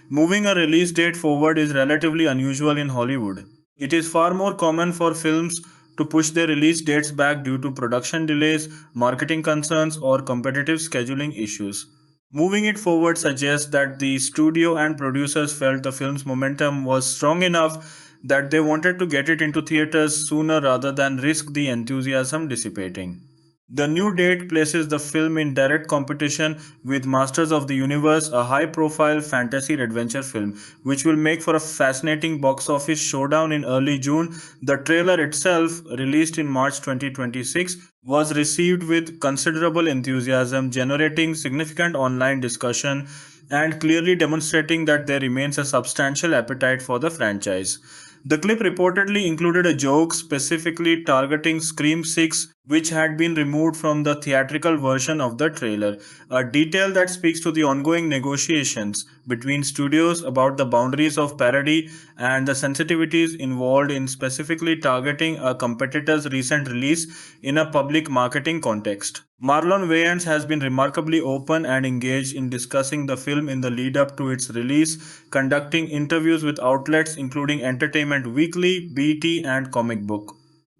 Moving a release date forward is relatively unusual in Hollywood. It is far more common for films to push their release dates back due to production delays, marketing concerns, or competitive scheduling issues. Moving it forward suggests that the studio and producers felt the film's momentum was strong enough that they wanted to get it into theaters sooner rather than risk the enthusiasm dissipating. The new date places the film in direct competition with Masters of the Universe, a high profile fantasy adventure film, which will make for a fascinating box office showdown in early June. The trailer itself, released in March 2026, was received with considerable enthusiasm, generating significant online discussion and clearly demonstrating that there remains a substantial appetite for the franchise. The clip reportedly included a joke specifically targeting Scream 6, which had been removed from the theatrical version of the trailer, a detail that speaks to the ongoing negotiations between studios about the boundaries of parody and the sensitivities involved in specifically targeting a competitor's recent release in a public marketing context. Marlon Wayans has been remarkably open and engaged in discussing the film in the lead up to its release, conducting interviews with outlets including Entertainment Weekly, BT, and Comic Book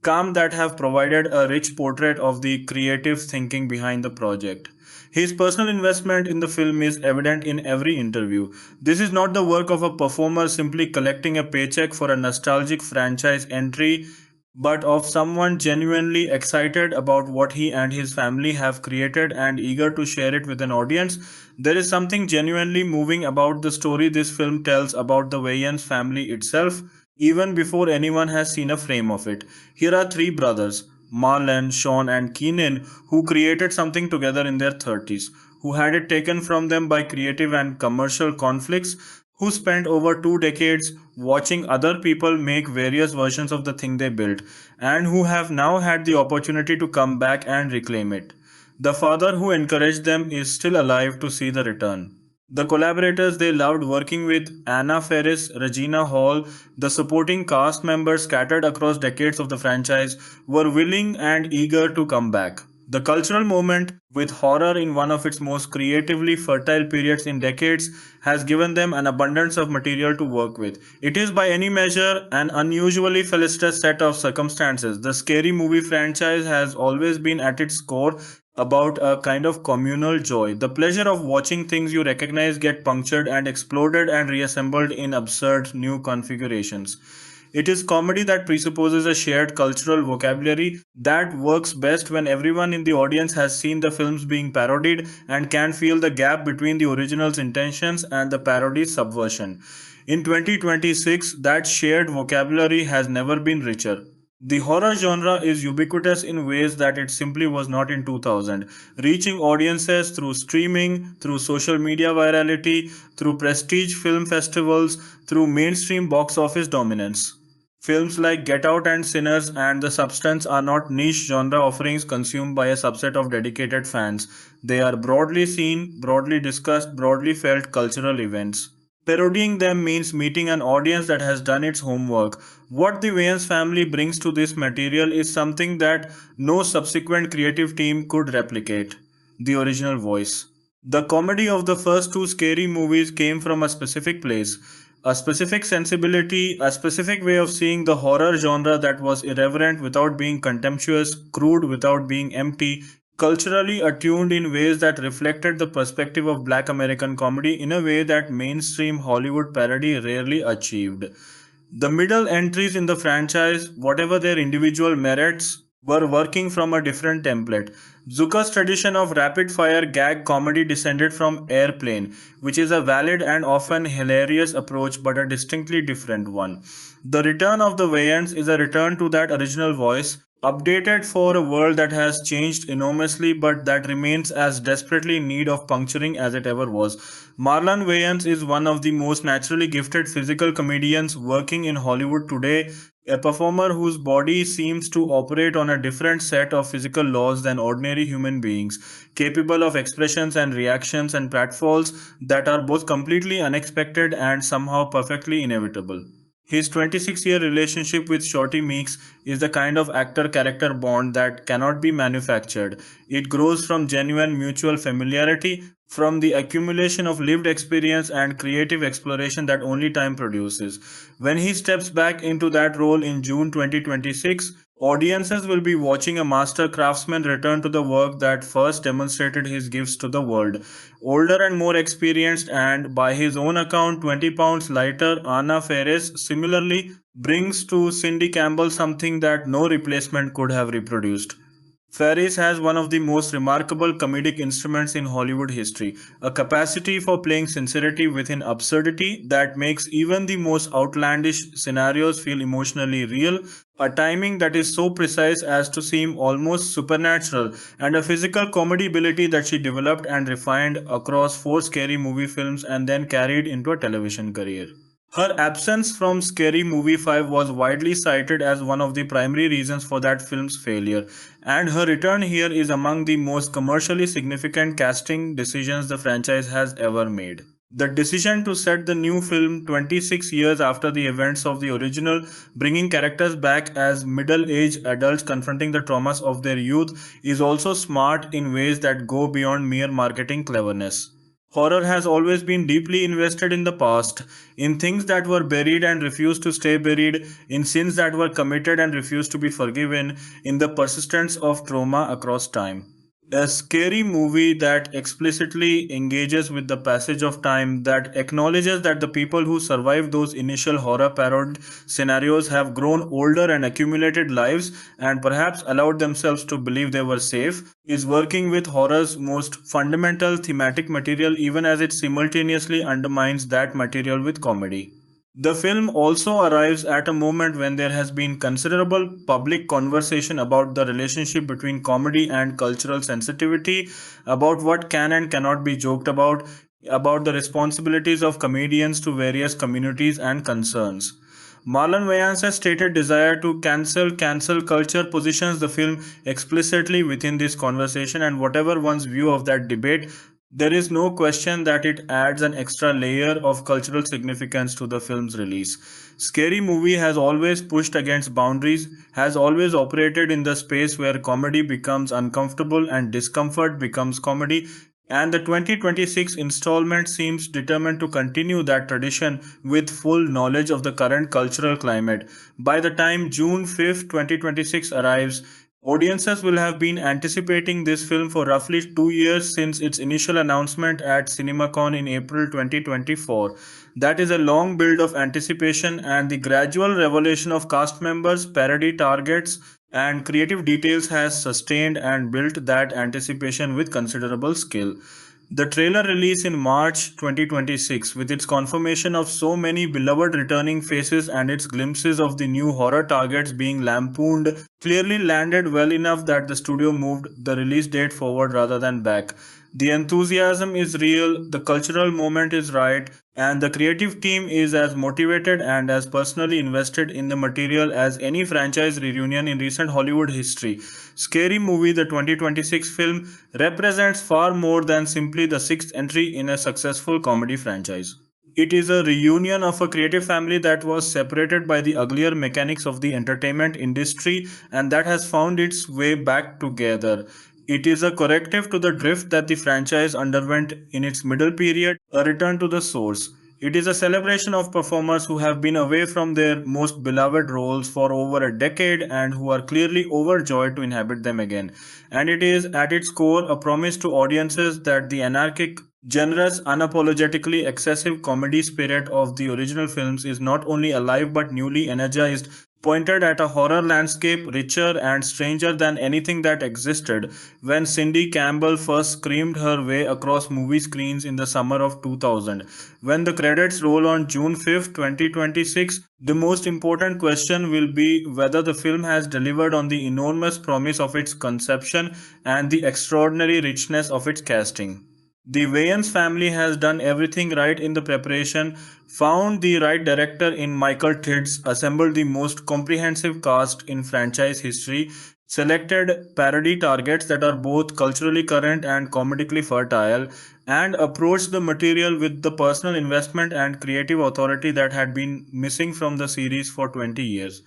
that have provided a rich portrait of the creative thinking behind the project. His personal investment in the film is evident in every interview. This is not the work of a performer simply collecting a paycheck for a nostalgic franchise entry, but of someone genuinely excited about what he and his family have created and eager to share it with an audience. There is something genuinely moving about the story this film tells about the Wayans family itself, even before anyone has seen a frame of it. Here are three brothers, Marlon, Sean, and Keenan, who created something together in their 30s, who had it taken from them by creative and commercial conflicts, who spent over 2 decades watching other people make various versions of the thing they built, and who have now had the opportunity to come back and reclaim it. The father who encouraged them is still alive to see the return. The collaborators they loved working with, Anna Faris, Regina Hall, the supporting cast members scattered across decades of the franchise, were willing and eager to come back. The cultural moment, with horror in one of its most creatively fertile periods in decades, has given them an abundance of material to work with. It is by any measure an unusually felicitous set of circumstances. The scary movie franchise has always been at its core about a kind of communal joy, the pleasure of watching things you recognize get punctured and exploded and reassembled in absurd new configurations. It is comedy that presupposes a shared cultural vocabulary that works best when everyone in the audience has seen the films being parodied and can feel the gap between the original's intentions and the parody's subversion. In 2026, that shared vocabulary has never been richer. The horror genre is ubiquitous in ways that it simply was not in 2000, reaching audiences through streaming, through social media virality, through prestige film festivals, through mainstream box office dominance. Films like Get Out and Sinners and The Substance are not niche genre offerings consumed by a subset of dedicated fans. They are broadly seen, broadly discussed, broadly felt cultural events. Parodying them means meeting an audience that has done its homework. What the Wayans family brings to this material is something that no subsequent creative team could replicate: the original voice. The comedy of the first two scary movies came from a specific place, a specific sensibility, a specific way of seeing the horror genre that was irreverent without being contemptuous, crude without being empty, culturally attuned in ways that reflected the perspective of black American comedy in a way that mainstream Hollywood parody rarely achieved. The middle entries in the franchise, whatever their individual merits, were working from a different template. Zucker's tradition of rapid fire gag comedy descended from Airplane, which is a valid and often hilarious approach but a distinctly different one. The return of the Wayans is a return to that original voice, updated for a world that has changed enormously but that remains as desperately in need of puncturing as it ever was. Marlon Wayans is one of the most naturally gifted physical comedians working in Hollywood today, a performer whose body seems to operate on a different set of physical laws than ordinary human beings, capable of expressions and reactions and pratfalls that are both completely unexpected and somehow perfectly inevitable. His 26-year relationship with Shorty Meeks is the kind of actor-character bond that cannot be manufactured. It grows from genuine mutual familiarity, from the accumulation of lived experience and creative exploration that only time produces. When he steps back into that role in June 2026, audiences will be watching a master craftsman return to the work that first demonstrated his gifts to the world. Older and more experienced, and by his own account 20 pounds lighter, Anna Faris similarly brings to Cindy Campbell something that no replacement could have reproduced. Faris has one of the most remarkable comedic instruments in Hollywood history, a capacity for playing sincerity within absurdity that makes even the most outlandish scenarios feel emotionally real, a timing that is so precise as to seem almost supernatural, and a physical comedy ability that she developed and refined across four scary movie films and then carried into a television career. Her absence from Scary Movie 5 was widely cited as one of the primary reasons for that film's failure, and her return here is among the most commercially significant casting decisions the franchise has ever made. The decision to set the new film 26 years after the events of the original, bringing characters back as middle-aged adults confronting the traumas of their youth, is also smart in ways that go beyond mere marketing cleverness. Horror has always been deeply invested in the past, in things that were buried and refused to stay buried, in sins that were committed and refused to be forgiven, in the persistence of trauma across time. A scary movie that explicitly engages with the passage of time, that acknowledges that the people who survived those initial horror parodied scenarios have grown older and accumulated lives and perhaps allowed themselves to believe they were safe, is working with horror's most fundamental thematic material even as it simultaneously undermines that material with comedy. The film also arrives at a moment when there has been considerable public conversation about the relationship between comedy and cultural sensitivity, about what can and cannot be joked about the responsibilities of comedians to various communities and concerns. Marlon Wayans' stated desire to cancel culture positions the film explicitly within this conversation, and whatever one's view of that debate, there is no question that it adds an extra layer of cultural significance to the film's release. Scary Movie has always pushed against boundaries, has always operated in the space where comedy becomes uncomfortable and discomfort becomes comedy, and the 2026 installment seems determined to continue that tradition with full knowledge of the current cultural climate. By the time June 5th, 2026 arrives, audiences will have been anticipating this film for roughly 2 years since its initial announcement at CinemaCon in April 2024. That is a long build of anticipation, and the gradual revelation of cast members, parody targets, and creative details has sustained and built that anticipation with considerable skill. The trailer release in March 2026, with its confirmation of so many beloved returning faces and its glimpses of the new horror targets being lampooned, clearly landed well enough that the studio moved the release date forward rather than back. The enthusiasm is real, the cultural moment is right, and the creative team is as motivated and as personally invested in the material as any franchise reunion in recent Hollywood history. Scary Movie, the 2026 film, represents far more than simply the sixth entry in a successful comedy franchise. It is a reunion of a creative family that was separated by the uglier mechanics of the entertainment industry and that has found its way back together. It is a corrective to the drift that the franchise underwent in its middle period, a return to the source. It is a celebration of performers who have been away from their most beloved roles for over a decade and who are clearly overjoyed to inhabit them again. And it is at its core a promise to audiences that the anarchic, generous, unapologetically excessive comedy spirit of the original films is not only alive but newly energized, pointed at a horror landscape richer and stranger than anything that existed when Cindy Campbell first screamed her way across movie screens in the summer of 2000. When the credits roll on June 5th, 2026, the most important question will be whether the film has delivered on the enormous promise of its conception and the extraordinary richness of its casting. The Wayans family has done everything right in the preparation, found the right director in Michael Tidds, assembled the most comprehensive cast in franchise history, selected parody targets that are both culturally current and comedically fertile, and approached the material with the personal investment and creative authority that had been missing from the series for 20 years.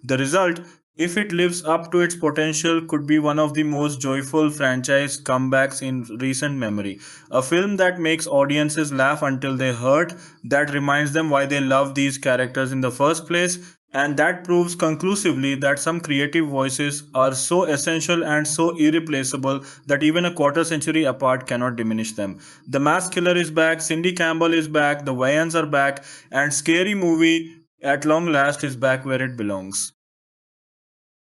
The result, if it lives up to its potential, could be one of the most joyful franchise comebacks in recent memory. A film that makes audiences laugh until they hurt, that reminds them why they love these characters in the first place, and that proves conclusively that some creative voices are so essential and so irreplaceable that even a quarter century apart cannot diminish them. The Mask Killer is back, Cindy Campbell is back, the Wayans are back, and Scary Movie at long last is back where it belongs.